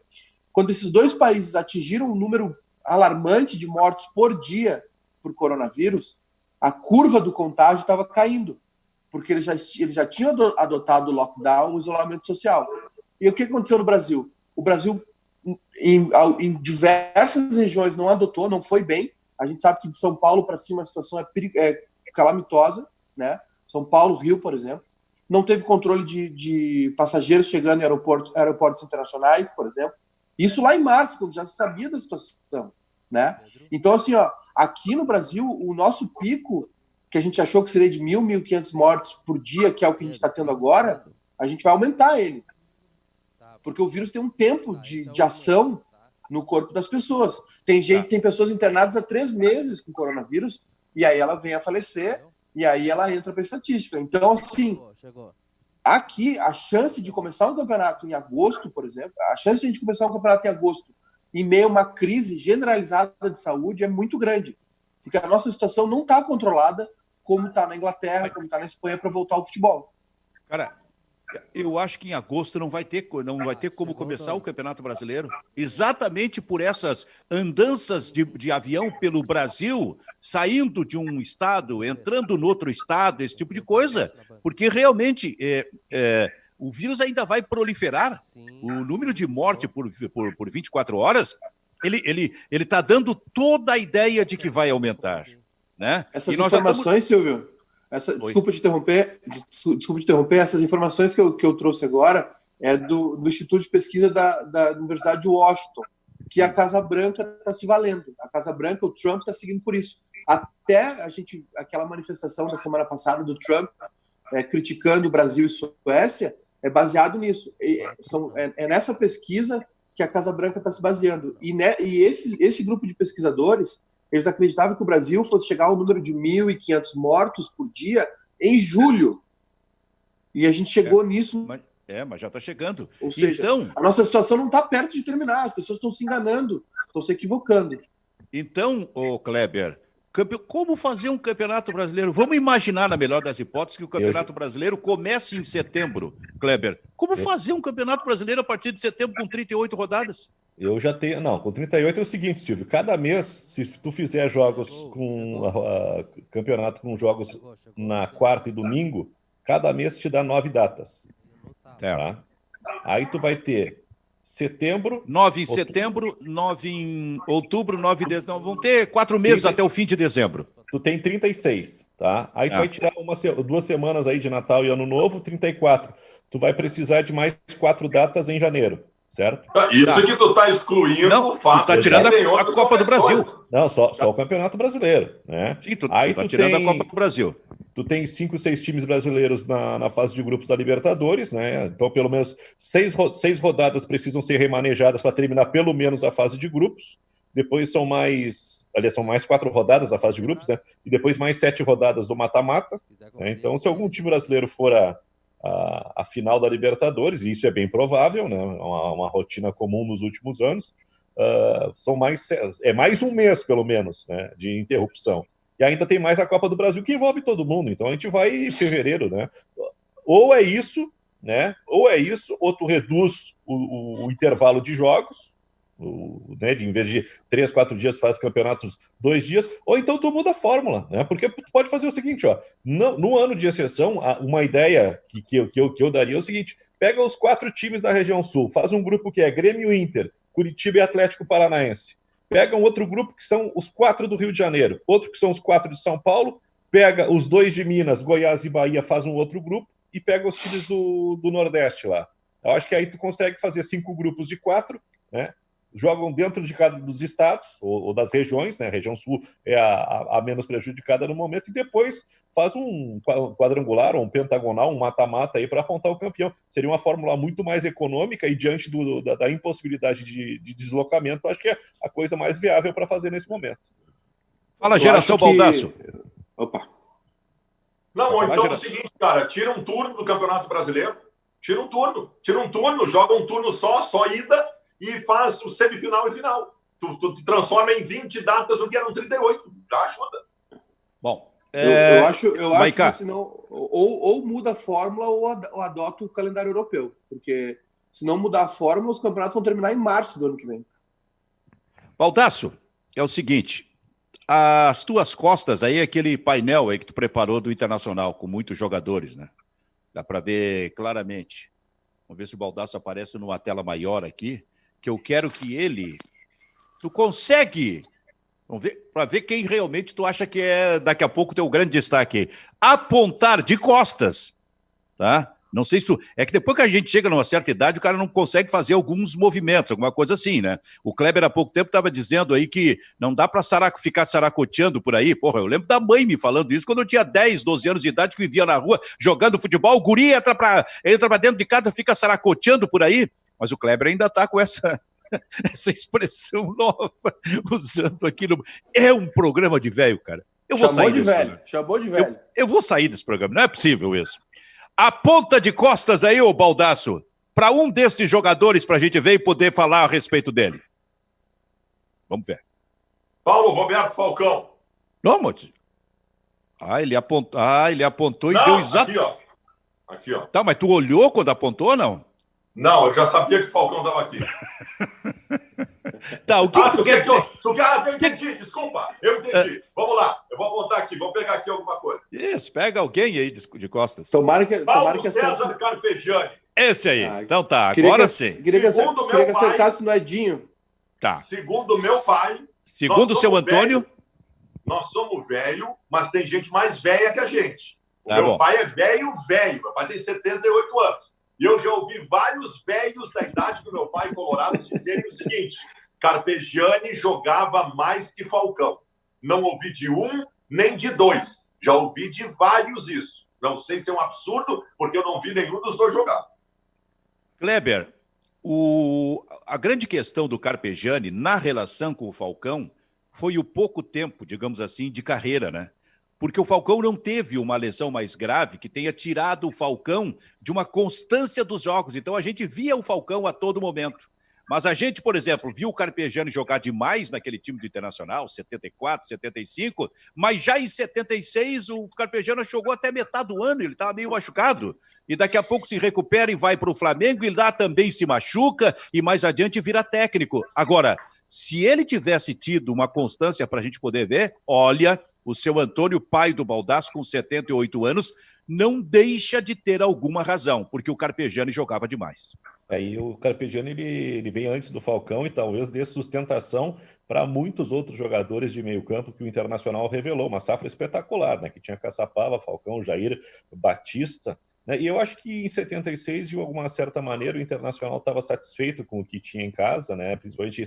quando esses 2 países atingiram um número alarmante de mortes por dia por coronavírus, a curva do contágio estava caindo, porque eles já tinham adotado o lockdown, o isolamento social. E o que aconteceu no Brasil? O Brasil, em diversas regiões, não adotou, não foi bem. A gente sabe que de São Paulo para cima a situação é calamitosa, né? São Paulo, Rio, por exemplo. Não teve controle de passageiros chegando em aeroportos internacionais, por exemplo. Isso lá em março, quando já se sabia da situação, né? Então, assim, aqui no Brasil, o nosso pico, que a gente achou que seria de 1.000, 1.500 mortes por dia, que é o que a gente está tendo agora, a gente vai aumentar ele. Porque o vírus tem um tempo de ação no corpo das pessoas. Tem pessoas internadas há 3 meses com coronavírus, e aí ela vem a falecer, e aí ela entra para a estatística. Então, assim, aqui, a chance de começar um campeonato em agosto, por exemplo, a chance de a gente começar um campeonato em agosto em meio a uma crise generalizada de saúde é muito grande. porque a nossa situação não está controlada como está na Inglaterra, como está na Espanha para voltar ao futebol. Cara, eu acho que em agosto não vai ter como começar o Campeonato Brasileiro, exatamente por essas andanças de avião pelo Brasil, saindo de um estado, entrando no outro estado, esse tipo de coisa, porque realmente o vírus ainda vai proliferar. O número de morte por 24 horas, ele está dando toda a ideia de que vai aumentar. Né? Essas informações, Silvio, desculpa te interromper, essas informações que eu trouxe agora é do Instituto de Pesquisa da Universidade de Washington, que a Casa Branca está se valendo. A Casa Branca, o Trump está seguindo por isso. Até aquela manifestação da semana passada do Trump criticando o Brasil e Suécia é baseado nisso. É nessa pesquisa que a Casa Branca está se baseando. E esse grupo de pesquisadores, eles acreditavam que o Brasil fosse chegar ao número de 1.500 mortos por dia em julho. E a gente chegou nisso. Mas já está chegando. Ou seja, a nossa situação não está perto de terminar. As pessoas estão se enganando, estão se equivocando. Então, Kleber, como fazer um campeonato brasileiro? Vamos imaginar, na melhor das hipóteses, que o campeonato brasileiro comece em setembro, Kleber. Como fazer um campeonato brasileiro a partir de setembro com 38 rodadas? Eu já tenho. Não, com 38 é o seguinte, Silvio. Cada mês, se tu fizer jogos campeonato com jogos na quarta e domingo, cada mês te dá 9 datas. Tá? Aí tu vai ter setembro. 9 em setembro, 9 em outubro, 9 em dezembro. Vão ter 4 meses até o fim de dezembro. Tu tem 36, tá? Aí tu vai tirar 2 semanas aí de Natal e Ano Novo, 34. Tu vai precisar de mais 4 datas em janeiro. Certo? Isso que tu está excluindo o fato. Tu está tirando a Copa do Brasil. Não, só o Campeonato Brasileiro. Né? Sim, tu está tirando a Copa do Brasil. Tu tem 5, 6 times brasileiros na fase de grupos da Libertadores, né? Então, pelo menos 6 rodadas precisam ser remanejadas para terminar pelo menos a fase de grupos. Depois são mais 4 rodadas da fase de grupos, né? E depois mais 7 rodadas do mata-mata. Né? Então, se algum time brasileiro for a final da Libertadores, e isso é bem provável, né? Uma rotina comum nos últimos anos, mais um mês, pelo menos, né? De interrupção. E ainda tem mais a Copa do Brasil, que envolve todo mundo. Então a gente vai em fevereiro, né? Ou é isso, né? Ou tu reduz o intervalo de jogos, né? Em vez de 3, 4 dias, faz campeonatos 2 dias, ou então tu muda a fórmula, né? Porque tu pode fazer o seguinte, ó, no ano de exceção, uma ideia que eu daria é o seguinte: pega os 4 times da região sul, faz um grupo que é Grêmio, Inter, Curitiba e Atlético Paranaense. Pega um outro grupo que são os 4 do Rio de Janeiro, outro que são os 4 de São Paulo, pega os 2 de Minas, Goiás e Bahia, faz um outro grupo, e pega os times do Nordeste lá. Eu acho que aí tu consegue fazer 5 grupos de 4, né? Jogam dentro de cada dos estados ou das regiões, né? A região sul é a menos prejudicada no momento, e depois faz um quadrangular ou um pentagonal, um mata-mata aí para apontar o campeão. Seria uma fórmula muito mais econômica e diante da impossibilidade de deslocamento, acho que é a coisa mais viável para fazer nesse momento. Fala, Geração Baldasso. Opa. Não, ou então é o seguinte, cara, tira um turno do Campeonato Brasileiro, tira um turno, joga um turno só ida, e faz o semifinal e final. Tu transforma em 20 datas o que eram 38. Já ajuda. Bom, eu acho que senão ou muda a fórmula ou adota o calendário europeu. Porque se não mudar a fórmula, os campeonatos vão terminar em março do ano que vem. Baldasso, é o seguinte: as tuas costas aí, aquele painel aí que tu preparou do Internacional, com muitos jogadores, né? Dá para ver claramente. Vamos ver se o Baldasso aparece numa tela maior aqui, que eu quero que ele... Tu consegue... Vamos ver, para ver quem realmente tu acha que é, daqui a pouco, teu grande destaque. Apontar de costas, tá? Não sei se tu... É que depois que a gente chega numa certa idade, o cara não consegue fazer alguns movimentos, alguma coisa assim, né? O Kleber, há pouco tempo, estava dizendo aí que não dá para ficar saracoteando por aí. Porra, eu lembro da mãe me falando isso quando eu tinha 10, 12 anos de idade, que vivia na rua jogando futebol. O guri entra pra dentro de casa, fica saracoteando por aí. Mas o Kleber ainda está com essa expressão nova, usando aqui no... É um programa de velho, cara. Eu vou sair desse programa. Chamou de velho. Eu vou sair desse programa, não é possível isso. A ponta de costas aí, ô Baldasso, para um destes jogadores, para a gente ver e poder falar a respeito dele. Vamos ver. Paulo Roberto Falcão. Não, Monte. Ele apontou e Não, deu exato. aqui, ó. Aqui, ó. Tá, mas tu olhou quando apontou ou não? Não, eu já sabia que o Falcão estava aqui. Tá, o que tu quer dizer? Eu entendi, desculpa. Eu entendi. Vamos lá, eu vou apontar aqui, vou pegar aqui alguma coisa. Isso, pega alguém aí de costas. Tomara que César Carpegiani. Esse aí. Então tá, agora sim. Queria que acertasse no Edinho. Tá. Segundo meu pai... Segundo o seu Antônio... Nós somos velho, mas tem gente mais velha que a gente. Meu pai é velho. Meu pai tem 78 anos. E eu já ouvi vários velhos da idade do meu pai colorados dizerem o seguinte: Carpegiani jogava mais que Falcão. Não ouvi de um, nem de dois. Já ouvi de vários isso. Não sei se é um absurdo, porque eu não vi nenhum dos dois jogar. Kleber, a grande questão do Carpegiani na relação com o Falcão foi o pouco tempo, digamos assim, de carreira, né? Porque o Falcão não teve uma lesão mais grave que tenha tirado o Falcão de uma constância dos jogos. Então a gente via o Falcão a todo momento. Mas a gente, por exemplo, viu o Carpegiani jogar demais naquele time do Internacional, 74, 75, mas já em 76 o Carpegiani jogou até metade do ano, ele estava meio machucado. E daqui a pouco se recupera e vai para o Flamengo, e lá também se machuca, e mais adiante vira técnico. Agora, se ele tivesse tido uma constância para a gente poder ver, olha, o seu Antônio, pai do Baldasso, com 78 anos, não deixa de ter alguma razão, porque o Carpegiani jogava demais. Aí o Carpegiani ele vem antes do Falcão e talvez dê sustentação para muitos outros jogadores de meio campo que o Internacional revelou. Uma safra espetacular, né? Que tinha Caçapava, Falcão, Jair, Batista. Né? E eu acho que em 76, de alguma certa maneira, o Internacional estava satisfeito com o que tinha em casa, né? Principalmente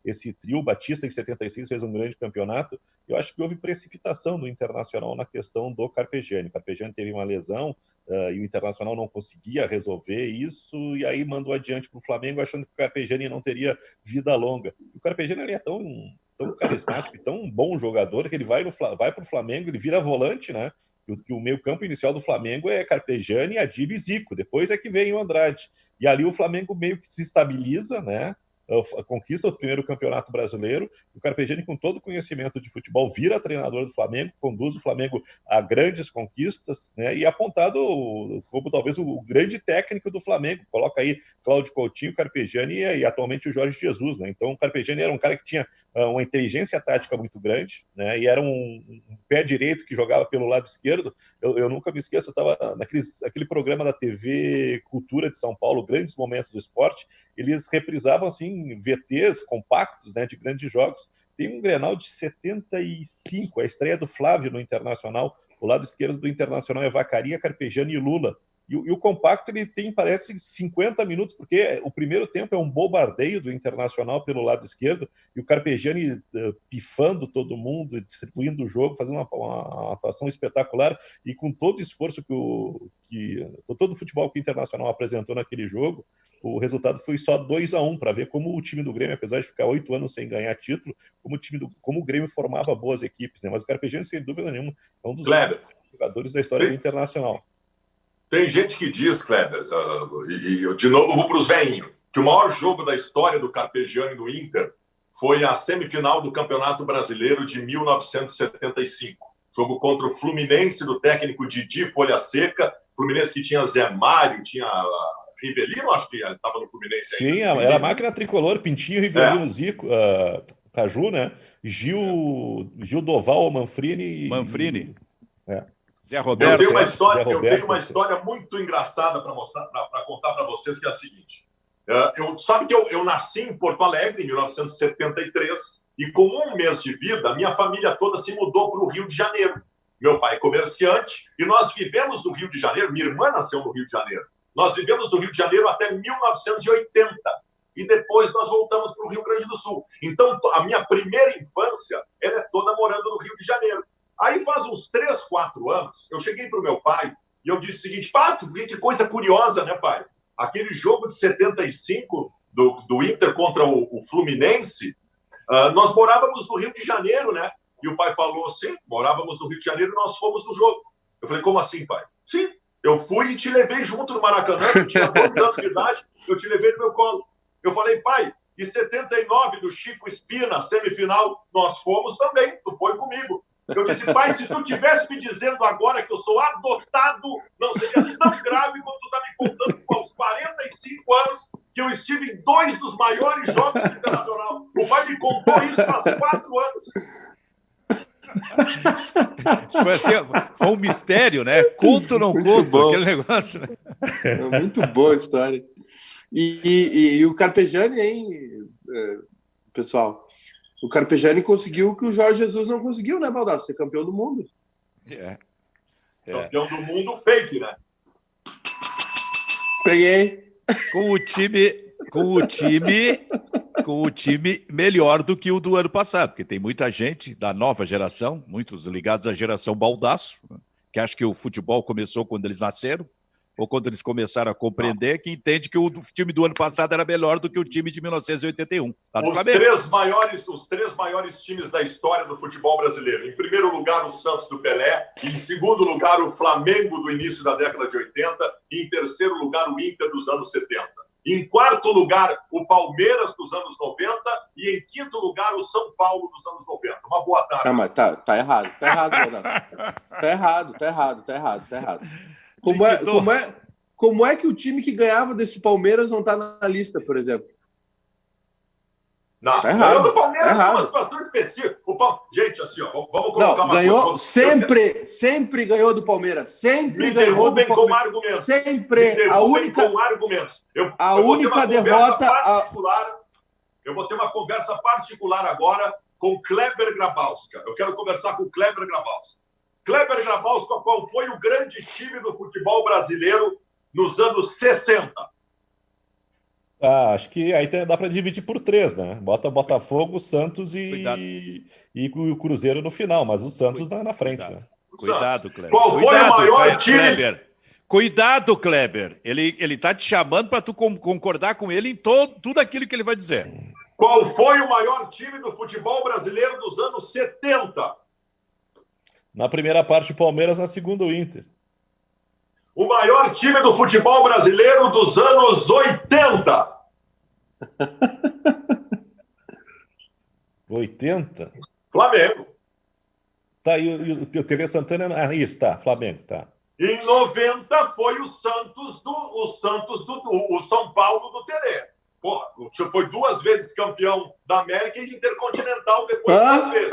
esse trio. Batista, em 76, fez um grande campeonato. Eu acho que houve precipitação do Internacional na questão do Carpegiani. O Carpegiani teve uma lesão e o Internacional não conseguia resolver isso, e aí mandou adiante para o Flamengo, achando que o Carpegiani não teria vida longa. O Carpegiani ele é tão carismático e tão bom jogador que ele vai para o Flamengo, ele vira volante, né? Que o meio-campo inicial do Flamengo é Carpegiani, Adib e Zico. Depois é que vem o Andrade. E ali o Flamengo meio que se estabiliza, né? Conquista o primeiro campeonato brasileiro. O Carpegiani, com todo o conhecimento de futebol, vira treinador do Flamengo, conduz o Flamengo a grandes conquistas, né? E é apontado como talvez o grande técnico do Flamengo. Coloca aí Cláudio Coutinho, Carpegiani e atualmente o Jorge Jesus, né? Então o Carpegiani era um cara que tinha uma inteligência tática muito grande, né? E era um pé direito que jogava pelo lado esquerdo. Eu nunca me esqueço, eu estava naquele programa da TV Cultura de São Paulo, Grandes Momentos do Esporte, eles reprisavam assim VTs compactos, né, de grandes jogos. Tem um Grenal de 75, a estreia do Flávio no Internacional. O lado esquerdo do Internacional é Vacaria, Carpegiani e Lula. E o compacto ele tem, parece, 50 minutos, porque o primeiro tempo é um bombardeio do Internacional pelo lado esquerdo, e o Carpegiani pifando todo mundo, distribuindo o jogo, fazendo uma atuação espetacular, e com todo o esforço todo o futebol que o Internacional apresentou naquele jogo, o resultado foi só 2-1, para ver como o time do Grêmio, apesar de ficar 8 anos sem ganhar título, como o Grêmio formava boas equipes, né? Mas o Carpegiani, sem dúvida nenhuma, é um dos jogadores da história do Internacional. Tem gente que diz, Kleber, e eu de novo vou para os velhinhos, que o maior jogo da história do Carpegiani no Inter foi a semifinal do Campeonato Brasileiro de 1975. Jogo contra o Fluminense, do técnico Didi Folha Seca. Fluminense que tinha Zé Mário, tinha Rivelino, acho que estava no Fluminense ainda. Sim, era a máquina tricolor, Pintinho, Rivelino, Zico, Caju, né? Gil Doval, Manfrini. Zé Roberto. Eu tenho uma história muito engraçada para mostrar, para contar para vocês, que é a seguinte. Sabe que eu nasci em Porto Alegre em 1973 e com um mês de vida, a minha família toda se mudou para o Rio de Janeiro. Meu pai é comerciante e nós vivemos no Rio de Janeiro, minha irmã nasceu no Rio de Janeiro. Nós vivemos no Rio de Janeiro até 1980 e depois nós voltamos para o Rio Grande do Sul. Então, a minha primeira infância ela é toda morando no Rio de Janeiro. Aí faz uns 3, 4 anos, eu cheguei para o meu pai e eu disse o seguinte: Pato, que coisa curiosa, né, pai? Aquele jogo de 75 do Inter contra o Fluminense, nós morávamos no Rio de Janeiro, né? E o pai falou, sim, morávamos no Rio de Janeiro e nós fomos no jogo. Eu falei, como assim, pai? Sim, eu fui e te levei junto no Maracanã, eu tinha 2 anos de idade, eu te levei no meu colo. Eu falei, pai, e 79 do Chico Espina, semifinal, nós fomos também, tu foi comigo. Eu disse, pai, se tu tivesse me dizendo agora que eu sou adotado, não seria tão grave quanto tu tá me contando que aos 45 anos que eu estive em 2 dos maiores jogos do Internacional. O pai me contou isso faz 4 anos. Isso foi um mistério, né? Conto ou não Muito conto? bom. Aquele negócio, né? É muito boa a história. E o Carpegiani, hein, pessoal? O Carpegiani conseguiu o que o Jorge Jesus não conseguiu, né, Baldasso? Ser campeão do mundo. Campeão do mundo fake, né? Peguei. Com o time melhor do que o do ano passado, porque tem muita gente da nova geração, muitos ligados à geração Baldasso, né, que acha que o futebol começou quando eles nasceram, ou quando eles começaram a compreender, que entende que o time do ano passado era melhor do que o time de 1981. Lá do Os Flamengo. três maiores times da história do futebol brasileiro. Em primeiro lugar, o Santos do Pelé. Em segundo lugar, o Flamengo do início da década de 80. E em terceiro lugar, o Inter dos anos 70. Em quarto lugar, o Palmeiras dos anos 90. E em quinto lugar, o São Paulo dos anos 90. Uma boa tarde. Ah, mas tá errado, Baldasso. Tá errado. Como é que o time que ganhava desse Palmeiras não está na lista, por exemplo? Não, tá errado. Ganhou do Palmeiras tá errado. Uma situação específica. Gente, assim, ó, vamos colocar não, uma ganhou, coisa. sempre ganhou do Palmeiras. Sempre Me ganhou do derrubem com Palmeiras. argumentos. Sempre. A única com argumentos. Eu única derrota. Eu vou ter uma conversa particular agora com Kleber Grabowska. Eu quero conversar com Kleber Grabowska. Kleber Grabowska, qual foi o grande time do futebol brasileiro nos anos 60? Acho que aí dá para dividir por 3, né? Bota Botafogo, Santos e o Cruzeiro no final, mas o Santos na frente, né? Cuidado, Kleber. Qual foi o maior time? Kleber. Cuidado, Kleber. Ele tá te chamando para tu concordar com ele em tudo aquilo que ele vai dizer. Qual foi o maior time do futebol brasileiro dos anos 70? Na primeira parte, o Palmeiras, na segunda, o Inter. O maior time do futebol brasileiro dos anos 80. 80? Flamengo. Tá, e o TV Santana... Ah, isso, tá, Flamengo, tá. Em 90 foi o São Paulo do Tele. Porra, foi 2 vezes campeão da América e Intercontinental depois 2 vezes.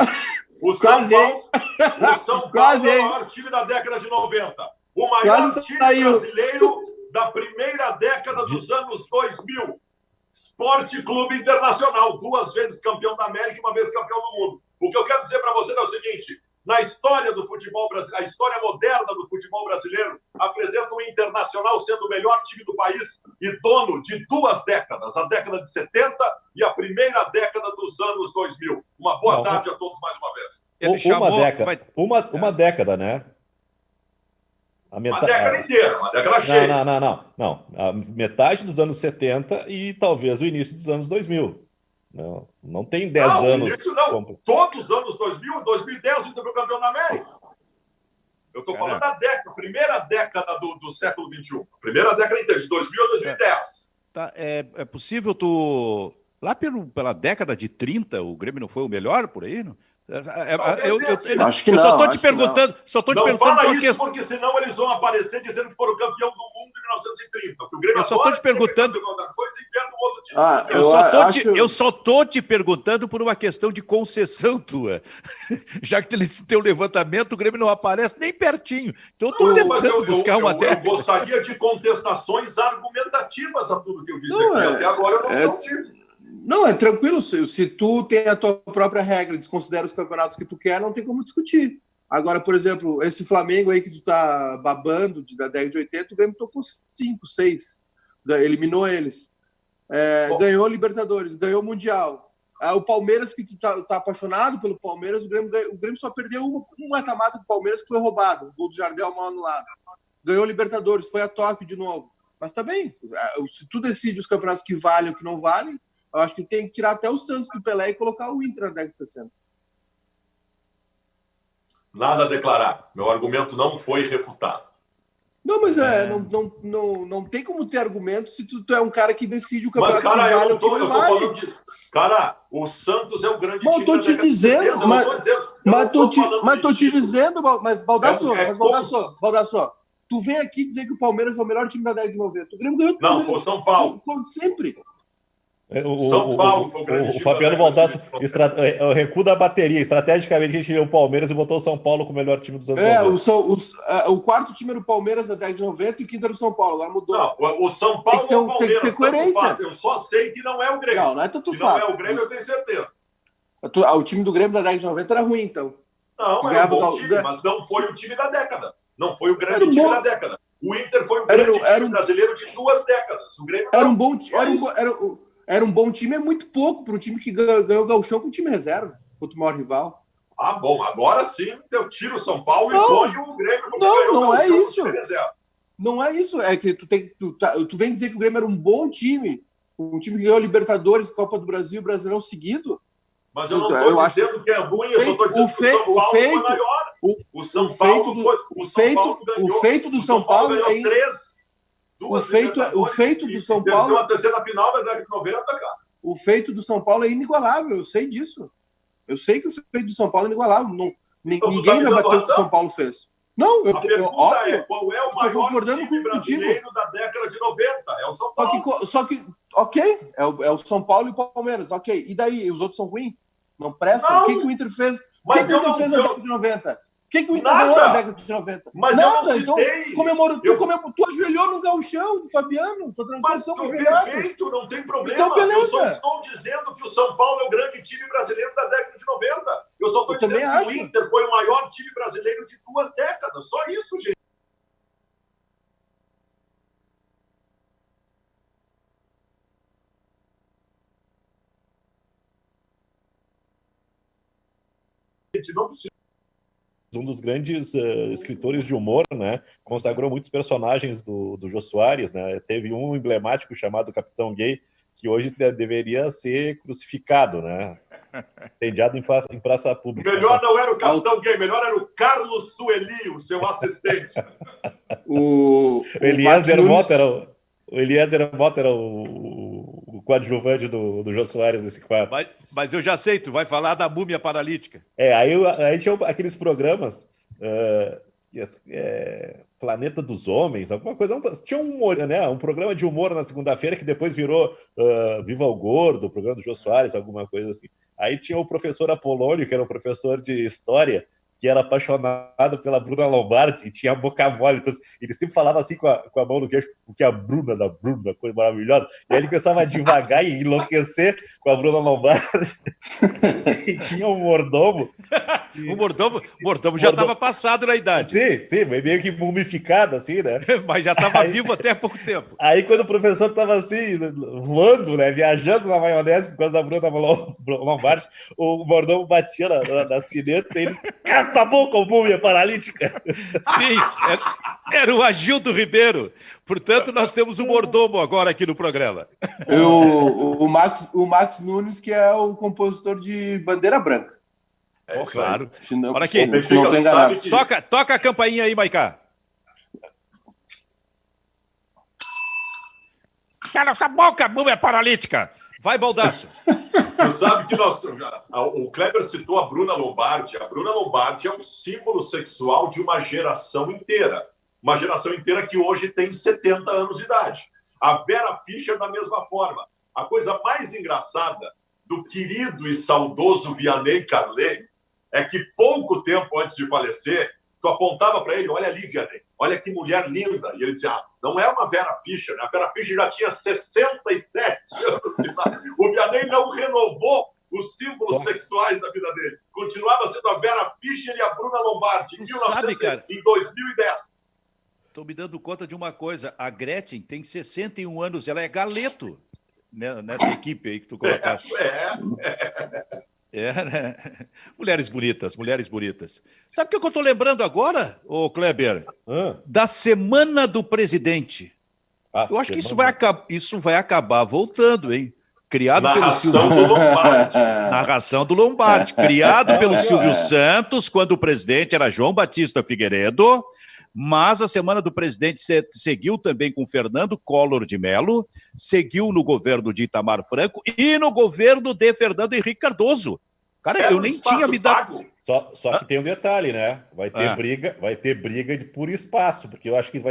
O São Paulo é o maior time da década de 90. O maior time brasileiro da primeira década dos anos 2000. Esporte Clube Internacional. 2 vezes campeão da América e 1 vez campeão do mundo. O que eu quero dizer para você é o seguinte. Na história do futebol brasileiro, a história moderna do futebol brasileiro apresenta o Internacional sendo o melhor time do país e dono de 2 décadas, a década de 70 e a primeira década dos anos 2000. Uma boa tarde a todos mais uma vez. Uma década, né? Uma década inteira, uma década cheia. Não. A metade dos anos 70 e talvez o início dos anos 2000. Não tem 10 anos. Isso não. Todos os anos 2000, 2010, o Inter foi campeão da América. Eu estou falando da década, primeira década do século XXI. Primeira década inteira, de 2000 a 2010. Tá, é possível lá pela década de 30, o Grêmio não foi o melhor por aí, não? Acho que eu não. Só estou te perguntando não fala isso porque senão eles vão aparecer dizendo que foram campeão do mundo em 1930. O Grêmio eu só estou te perguntando. Eu só estou te perguntando por uma questão de concessão tua. Já que eles têm o levantamento, o Grêmio não aparece nem pertinho. Então eu estou tentando buscar uma década. Eu gostaria de contestações argumentativas a tudo que eu disse aqui. Até agora eu não tive. Não, é tranquilo. Se tu tem a tua própria regra e desconsidera os campeonatos que tu quer, não tem como discutir. Agora, por exemplo, esse Flamengo aí que tu tá babando da década de 80, o Grêmio tocou 5, 6. Eliminou eles. Ganhou Libertadores, ganhou Mundial. O Palmeiras, que tu tá apaixonado pelo Palmeiras, o Grêmio só perdeu um mata-mata do Palmeiras que foi roubado. O gol do Jardel mal anulado. Ganhou Libertadores, foi a Tóquio de novo. Mas tá bem. Se tu decide os campeonatos que valem ou que não valem, eu acho que tem que tirar até o Santos do Pelé e colocar o Inter na década de 60. Nada a declarar. Meu argumento não foi refutado. Não, mas não tem como ter argumento se tu é um cara que decide o campeonato. Mas, cara, que vale eu tô vale. falando de... Cara, o Santos é o grande time. Eu tô te dizendo, Mas tô te dizendo, Baldasso, tu vem aqui dizer que o Palmeiras é o melhor time da década de 90. O Grêmio ganhou do Palmeiras. Não, foi São Paulo. Sempre. São Paulo foi o grande time. O Fabiano Baldasso, o recuo da bateria. Estrategicamente, a gente tirou o Palmeiras e botou o São Paulo como o melhor time dos anos 90. O quarto time era o Palmeiras da década de 90 e o quinto era o São Paulo. Agora mudou. Não, o São Paulo é o Palmeiras. Tem que ter coerência. Eu só sei que não é o Grêmio. Não é tanto Se fácil. não é o Grêmio, eu tenho certeza. O time do Grêmio da década de 90 era ruim, então. Não, era um bom time, mas não foi o time da década. Não foi o grande time da década. O Inter foi o grande time brasileiro de 2 décadas. O Grêmio era um bom time. Era um bom time, é muito pouco para um time que ganhou o Gauchão com time reserva, contra o maior rival. Ah, bom, agora sim eu tiro o São Paulo e ponho o Grêmio. Não é isso. Não é isso. É que tu vem dizer que o Grêmio era um bom time, um time que ganhou a Libertadores, Copa do Brasil, Brasileirão seguido. Mas eu não estou dizendo que é ruim, eu só estou dizendo que o São Paulo foi maior. O São Paulo foi. O feito do São Paulo ganhou 3. O feito do São Paulo. A terceira final da década de 90, cara. O feito do São Paulo é inigualável, eu sei disso. Eu sei que o feito do São Paulo é inigualável. Ninguém vai bater o que o São Paulo fez. Não, óbvio. Qual é o maior time brasileiro da década de 90? É o São Paulo. Só que ok, é o São Paulo e o Palmeiras, ok. E daí? Os outros são ruins? Não prestam? O que o Inter fez? O que o Inter fez na década de 90? O que o Inter ganhou na década de 90? Mas nada, eu não citei. Então, tu ajoelhou no gauchão do Fabiano. Mas perfeito, não tem problema. Então, beleza. Eu só estou dizendo que o São Paulo é o grande time brasileiro da década de 90. Eu só estou dizendo que o Inter foi o maior time brasileiro de 2 décadas. Só isso, gente. Não precisa. Um dos grandes escritores de humor, né? Consagrou muitos personagens do Jô Soares, né? Teve um emblemático chamado Capitão Gay, que hoje deveria ser crucificado, né? Incendiado em praça pública. Melhor não era o Capitão Gay, melhor era o Carlos Sueli, o seu assistente. O Eliezer Mota era o coadjuvante do Jô Soares nesse quadro. Mas eu já sei, tu vai falar da múmia paralítica. Aí tinha aqueles programas, Planeta dos Homens, alguma coisa. Tinha um programa de humor na segunda-feira que depois virou Viva o Gordo, o programa do Jô Soares, alguma coisa assim. Aí tinha o professor Apolônio, que era um professor de história, que era apaixonado pela Bruna Lombardi e tinha a boca mole. Então, ele sempre falava assim com a mão no queixo, porque a Bruna, coisa maravilhosa. E aí ele começava a devagar e enlouquecer com a Bruna Lombardi. E tinha um mordomo. O mordomo já estava passado na idade. Sim, meio que mumificado, assim, né? Mas já estava vivo até há pouco tempo. Aí quando o professor estava assim, voando, né? Viajando na maionese por causa da Bruna Lombardi, o mordomo batia na sineta e eles... Casta a boca, múmia paralítica. Sim, era o Agildo Ribeiro. Portanto, nós temos um mordomo agora aqui no programa. O Max Nunes, que é o compositor de Bandeira Branca. Claro. Olha aqui, se não tem enganado. Toca a campainha aí, Maiká. Cala essa boca, múmia paralítica. Vai, Baldasso. Tu sabe que o Kleber citou a Bruna Lombardi. A Bruna Lombardi é um símbolo sexual de uma geração inteira. Uma geração inteira que hoje tem 70 anos de idade. A Vera Fischer, da mesma forma. A coisa mais engraçada do querido e saudoso Vianney Carlet é que pouco tempo antes de falecer, tu apontava para ele, olha ali, Vianney, olha que mulher linda. E ele dizia, não é uma Vera Fischer, né? A Vera Fischer já tinha 67 anos. O Vianney não renovou os símbolos sexuais da vida dele. Continuava sendo a Vera Fischer e a Bruna Lombardi em 2010. Estou me dando conta de uma coisa. A Gretchen tem 61 anos, ela é galeto nessa equipe aí que tu colocaste. Né? Mulheres bonitas. Sabe o que eu estou lembrando agora, ô Kleber? Da Semana do Presidente. Eu acho que isso vai acabar voltando, hein? Criado pelo Silvio Lombardi. Narração do Lombardi. Criado pelo Silvio Santos, quando o presidente era João Batista Figueiredo, mas a Semana do Presidente seguiu também com Fernando Collor de Mello, seguiu no governo de Itamar Franco e no governo de Fernando Henrique Cardoso. Cara, eu nem tinha me dado... Só que tem um detalhe, né? Vai ter briga por espaço, porque eu acho que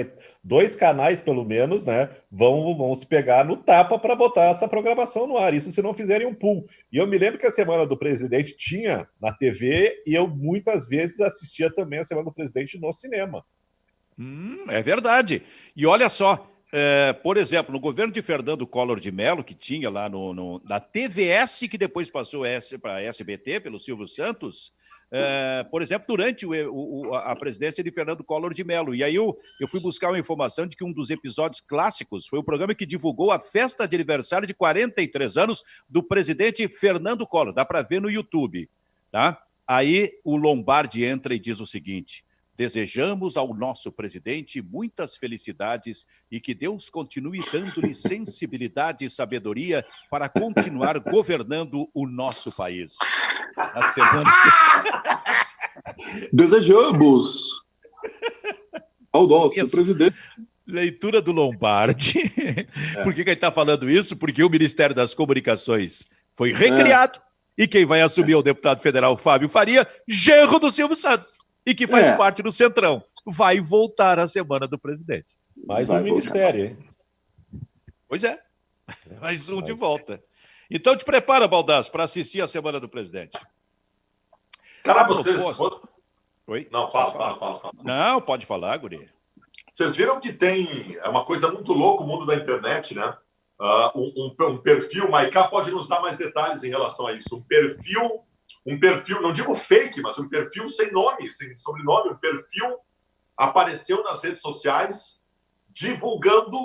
2 canais, pelo menos, né, vão se pegar no tapa para botar essa programação no ar. Isso se não fizerem um pool. E eu me lembro que a Semana do Presidente tinha na TV e eu muitas vezes assistia também a Semana do Presidente no cinema. É verdade. E olha só, por exemplo, no governo de Fernando Collor de Mello, que tinha lá na TVS, que depois passou para SBT, pelo Silvio Santos, por exemplo, durante a presidência de Fernando Collor de Mello. E aí eu fui buscar uma informação de que um dos episódios clássicos foi o programa que divulgou a festa de aniversário de 43 anos do presidente Fernando Collor. Dá para ver no YouTube, tá? Aí o Lombardi entra e diz o seguinte: desejamos ao nosso presidente muitas felicidades e que Deus continue dando-lhe sensibilidade e sabedoria para continuar governando o nosso país. A semana... Desejamos ao nosso presidente. Leitura do Lombardi. Por que ele está falando isso? Porque o Ministério das Comunicações foi recriado e quem vai assumir é o deputado federal Fábio Faria, genro do Silvio Santos, e que faz parte do Centrão. Vai voltar a semana do presidente. Mais um ministério, hein? Pois é. Mais um de volta. Então te prepara, Baldasso, para assistir a semana do presidente. Cara, vocês... Oi? Não, fala. Não, pode falar, guri. Vocês viram que é uma coisa muito louca o mundo da internet, né? Um perfil, Maiká pode nos dar mais detalhes em relação a isso. Um perfil, não digo fake, mas um perfil sem nome, sem sobrenome, um perfil apareceu nas redes sociais divulgando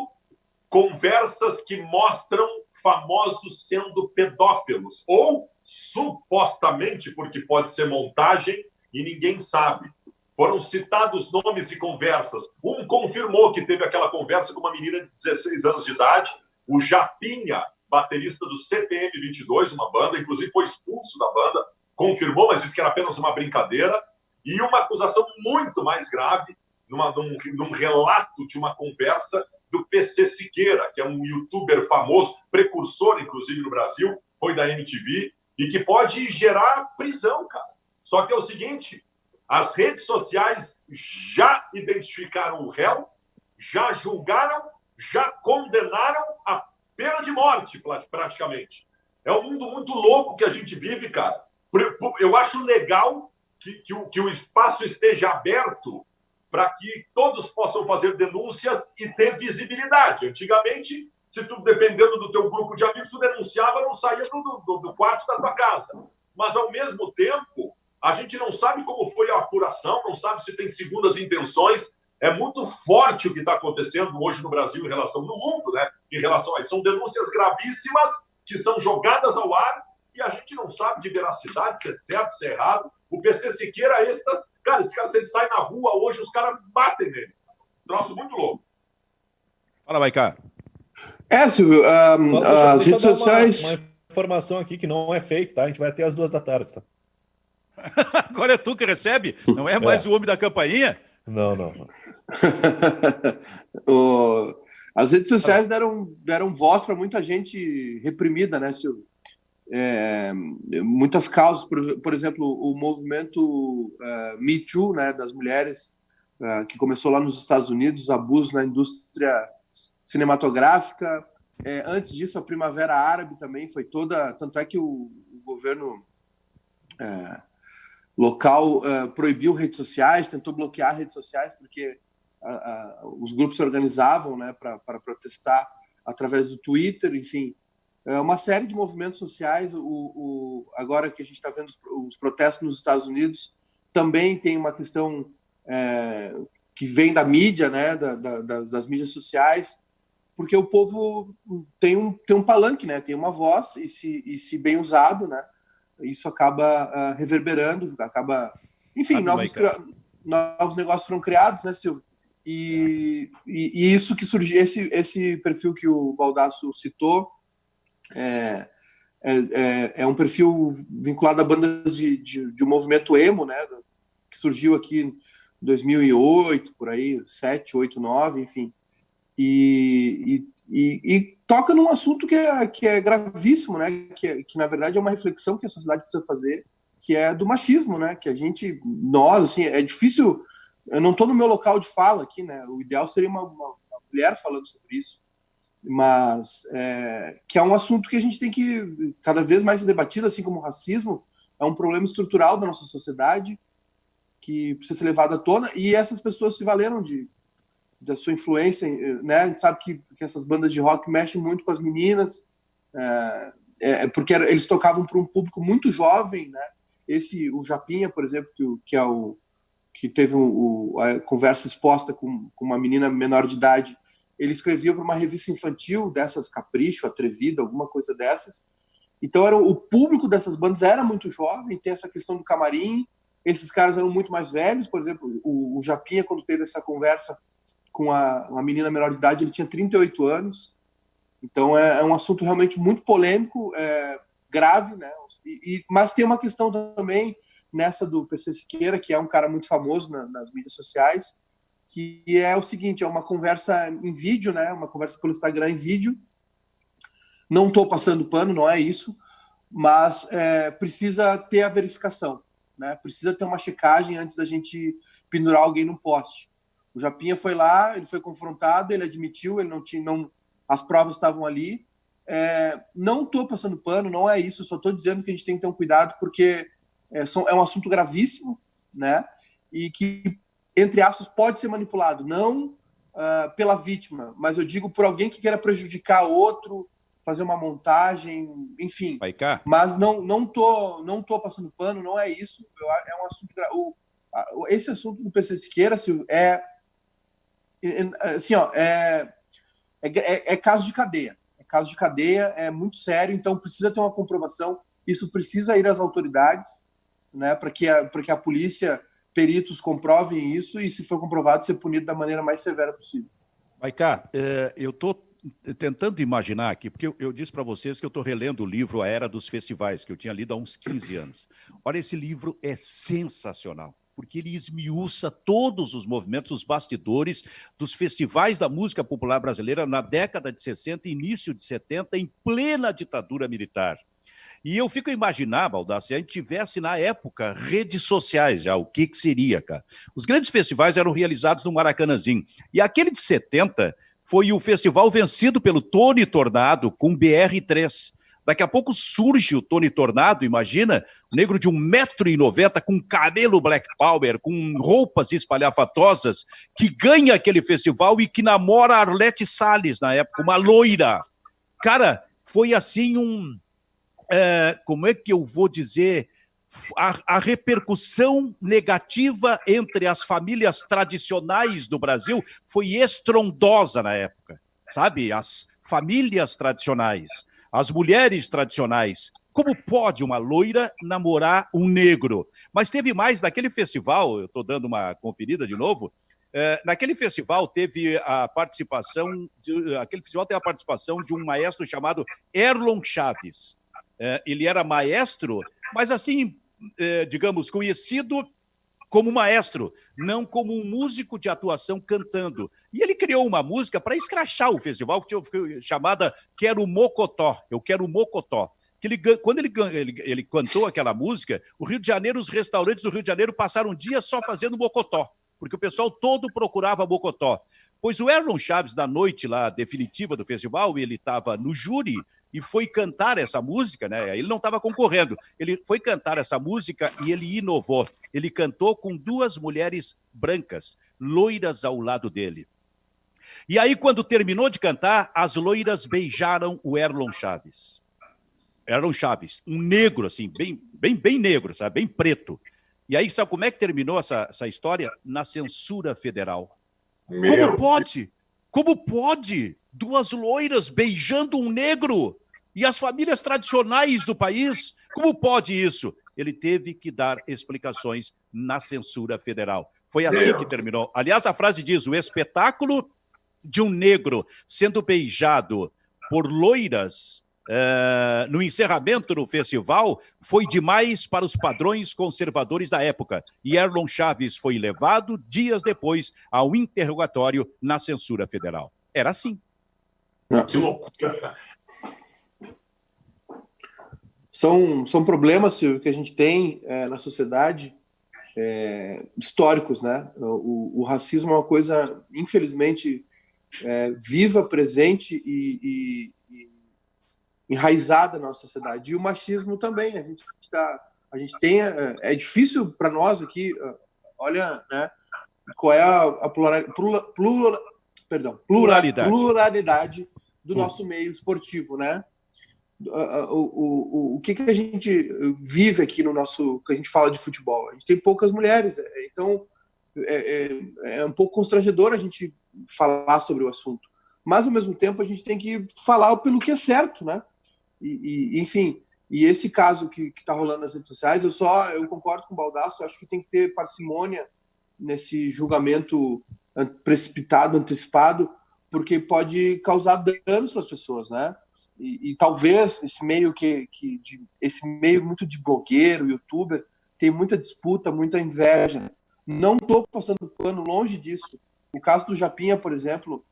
conversas que mostram famosos sendo pedófilos, ou supostamente, porque pode ser montagem e ninguém sabe. Foram citados nomes e conversas. Um confirmou que teve aquela conversa com uma menina de 16 anos de idade, o Japinha, baterista do CPM 22, uma banda, inclusive foi expulso da banda, confirmou, mas disse que era apenas uma brincadeira, e uma acusação muito mais grave, num relato de uma conversa do PC Siqueira, que é um youtuber famoso, precursor, inclusive, no Brasil, foi da MTV, e que pode gerar prisão, cara. Só que é o seguinte, as redes sociais já identificaram o réu, já julgaram, já condenaram a pena de morte, praticamente. É um mundo muito louco que a gente vive, cara. Eu acho legal que o espaço esteja aberto para que todos possam fazer denúncias e ter visibilidade. Antigamente, se tu, dependendo do teu grupo de amigos, tu denunciava, não saía do quarto da tua casa. Mas, ao mesmo tempo, a gente não sabe como foi a apuração, não sabe se tem segundas intenções. É muito forte o que está acontecendo hoje no Brasil, no mundo, né? Em relação a isso. São denúncias gravíssimas que são jogadas ao ar e a gente não sabe de veracidade, se é certo, se é errado. O PC Siqueira, esse cara, se ele sai na rua hoje, os caras batem nele. Troço muito louco. Fala, Maiká. Silvio, as redes sociais... Uma informação aqui que não é fake, tá? A gente vai até às 2h, tá? Agora é tu que recebe? Não é mais o homem da campainha? Não. As redes sociais deram voz para muita gente reprimida, né, Silvio? Muitas causas, por exemplo, o movimento Me Too, né, das mulheres, que começou lá nos Estados Unidos, abusos na indústria cinematográfica. Antes disso, a Primavera Árabe também foi toda... Tanto é que o governo local proibiu redes sociais, tentou bloquear redes sociais, porque os grupos se organizavam, né, para protestar através do Twitter, enfim. Uma série de movimentos sociais. Agora que a gente está vendo os protestos nos Estados Unidos, também tem uma questão que vem da mídia, né, das mídias sociais, porque o povo tem um palanque, né, tem uma voz, e se bem usado, né, isso acaba reverberando, enfim, novos negócios foram criados, né, Silvio? E isso que surgiu, esse perfil que o Baldasso citou, é um perfil vinculado a bandas de um movimento emo, né, que surgiu aqui em 2008, por aí, 7, 8, 9, enfim, e toca num assunto que é gravíssimo, né, que na verdade é uma reflexão que a sociedade precisa fazer que é do machismo, né? Que nós, assim, é difícil. Eu não estou no meu local de fala aqui, né? O ideal seria uma mulher falando sobre isso, mas que é um assunto que a gente tem que cada vez mais ser debatido, assim como o racismo é um problema estrutural da nossa sociedade que precisa ser levado à tona, e essas pessoas se valeram da sua influência, né? A gente sabe que essas bandas de rock mexem muito com as meninas, porque eles tocavam para um público muito jovem, né? O Japinha, por exemplo, que teve a conversa exposta com uma menina menor de idade, ele escrevia para uma revista infantil dessas, Capricho, Atrevida, alguma coisa dessas. Então o público dessas bandas era muito jovem, tem essa questão do camarim, esses caras eram muito mais velhos, por exemplo, o Japinha, quando teve essa conversa com uma menina menor de idade, ele tinha 38 anos, então é um assunto realmente muito polêmico, grave, né? Mas tem uma questão também nessa do PC Siqueira, que é um cara muito famoso nas mídias sociais, que é o seguinte, é uma conversa em vídeo, né? Uma conversa pelo Instagram em vídeo. Não estou passando pano, não é isso, mas precisa ter a verificação, né? Precisa ter uma checagem antes da gente pendurar alguém num poste. O Japinha foi lá, ele foi confrontado, ele admitiu, ele as provas estavam ali. Não estou passando pano, não é isso, só estou dizendo que a gente tem que ter um cuidado, porque é um assunto gravíssimo, né? E que, entre aspas, pode ser manipulado, não pela vítima, mas eu digo por alguém que queira prejudicar outro, fazer uma montagem, enfim. Vai cá. Mas não tô passando pano, não é isso. É um assunto. Esse assunto do PC Siqueira, Silvio, assim, ó, é caso de cadeia. É caso de cadeia, é muito sério, então precisa ter uma comprovação. Isso precisa ir às autoridades, né, para que a polícia, peritos comprovem isso e, se for comprovado, ser punido da maneira mais severa possível. Vai cá, eu estou tentando imaginar aqui, porque eu disse para vocês que eu estou relendo o livro A Era dos Festivais, que eu tinha lido há uns 15 anos. Olha, esse livro é sensacional, porque ele esmiuça todos os movimentos, os bastidores dos festivais da música popular brasileira na década de 60 e início de 70, em plena ditadura militar. E eu fico a imaginar, Baldassi, se a gente tivesse, na época, redes sociais já, o que seria, cara? Os grandes festivais eram realizados no Maracanãzinho. E aquele de 70 foi o festival vencido pelo Tony Tornado com BR-3. Daqui a pouco surge o Tony Tornado, imagina, um negro de 1,90 m, com cabelo Black Power, com roupas espalhafatosas, que ganha aquele festival e que namora a Arlete Salles, na época, uma loira. Cara, foi assim como é que eu vou dizer, a repercussão negativa entre as famílias tradicionais do Brasil foi estrondosa na época, sabe? As famílias tradicionais, as mulheres tradicionais. Como pode uma loira namorar um negro? Mas teve mais, naquele festival, eu estou dando uma conferida de novo, naquele festival teve a participação de um maestro chamado Erlon Chaves. Ele era maestro, mas assim, digamos, conhecido como maestro, não como um músico de atuação cantando. E ele criou uma música para escrachar o festival, chamada Quero Mocotó, Eu Quero Mocotó. Quando ele cantou aquela música, os restaurantes do Rio de Janeiro passaram dias só fazendo mocotó, porque o pessoal todo procurava mocotó. Pois o Erlon Chaves, na noite lá definitiva do festival, ele estava no júri e foi cantar essa música, né? Ele não estava concorrendo, ele foi cantar essa música e ele inovou. Ele cantou com 2 mulheres brancas, loiras ao lado dele. E aí, quando terminou de cantar, as loiras beijaram o Erlon Chaves. Erlon Chaves, um negro, assim, bem negro, sabe? Bem preto. E aí, sabe como é que terminou essa história? Na censura federal. Como pode? Como pode 2 loiras beijando um negro? E as famílias tradicionais do país? Como pode isso? Ele teve que dar explicações na censura federal. Foi assim que terminou. Aliás, a frase diz: o espetáculo de um negro sendo beijado por loiras no encerramento do festival foi demais para os padrões conservadores da época. E Erlon Chaves foi levado dias depois ao interrogatório na censura federal. Era assim. Que loucura, cara. São problemas, Silvio, que a gente tem na sociedade, históricos, né? O racismo é uma coisa, infelizmente, viva, presente e enraizada na nossa sociedade. E o machismo também. A gente tem... É difícil para nós aqui, olha, né? Qual é a pluralidade do nosso meio esportivo, né? O que a gente vive aqui no nosso... que a gente fala de futebol? A gente tem poucas mulheres, então é um pouco constrangedor a gente falar sobre o assunto. Mas, ao mesmo tempo, a gente tem que falar pelo que é certo, né? Enfim, e esse caso que está rolando nas redes sociais, eu concordo com o Baldasso, acho que tem que ter parcimônia nesse julgamento precipitado, antecipado, porque pode causar danos para as pessoas, né? E talvez esse meio esse meio muito de blogueiro, youtuber, tem muita disputa, muita inveja. Não estou passando pano, longe disso. O caso do Japinha, por exemplo,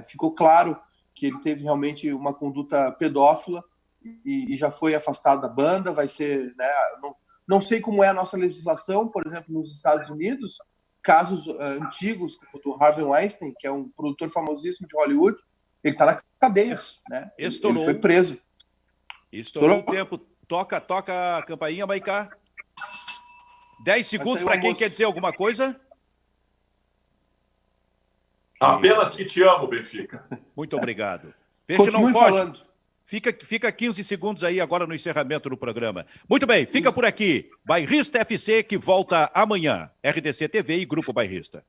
ficou claro que ele teve realmente uma conduta pedófila e já foi afastado da banda, vai ser... Né, não sei como é a nossa legislação, por exemplo, nos Estados Unidos, casos antigos, como o do Harvey Weinstein, que é um produtor famosíssimo de Hollywood, ele está na cadeia, né? Ele foi preso. Estourou o tempo. Toca a campainha, Maicá. 10 segundos para quem quer dizer alguma coisa. Apenas que te amo, Benfica. Muito obrigado. Continue falando. Fica 15 segundos aí agora no encerramento do programa. Muito bem, fica por aqui. Bairrista FC que volta amanhã. RDC TV e Grupo Bairrista.